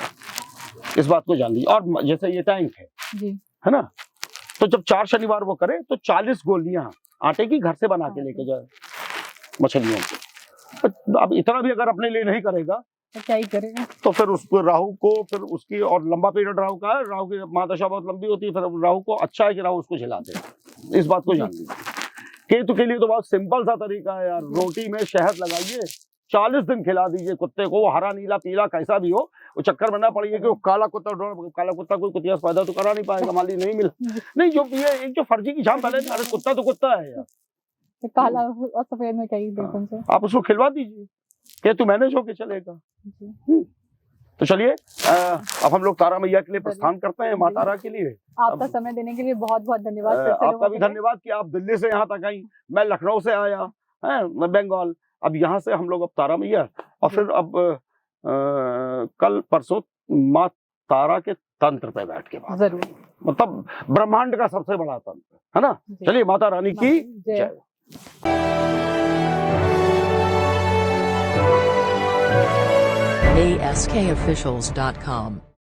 इस बात को जान लीजिए। और जैसे ये टैंक है जी, है ना, तो जब 4 शनिवार वो करे तो 40 गोलियां आटे की घर से बना के लेके जाए मछलियों को। अब इतना भी अगर अपने लिए नहीं करेगा तो क्या ही करेगा। तो फिर उसको राहु को, फिर उसकी, और लंबा पीरियड राहु का है, राहु की महादशा बहुत लंबी होती है, फिर राहु को अच्छा है कि राहु उसको झिला दे, इस बात को जान लीजिए। केतु के लिए तो बहुत सिंपल सा तरीका है यार, रोटी में शहद लगाइए, 40 दिन खिला दीजिए कुत्ते को, वो हरा नीला पीला कैसा भी हो, वो चक्कर में ना पड़िए कि वो काला कुत्ता कोई कुतिया पैदा तो करा नहीं पाएगा, माली नहीं मिला। नहीं, जो ये एक जो फर्जी की झाम पहले, अरे कुत्ता तो कुत्ता है यार, काला और सफेद में कई डिफरेंस है। आप उसको खिलवा दीजिए, केतु मैनेज होके चलेगा। तो चलिए अब हम लोग तारा मैया के लिए प्रस्थान करते हैं, माँ तारा के लिए। आपका समय देने के लिए बहुत बहुत धन्यवाद। आपका भी धन्यवाद कि आप दिल्ली से यहाँ तक आई, मैं लखनऊ से आया है, मैं बंगाल, अब यहाँ से हम लोग अब तारा मैया, और फिर अब कल परसों माँ तारा के तंत्र पे बैठ के बात, जरूर, मतलब ब्रह्मांड का सबसे बड़ा तंत्र है ना। चलिए, माता रानी की जय। ASKofficials.com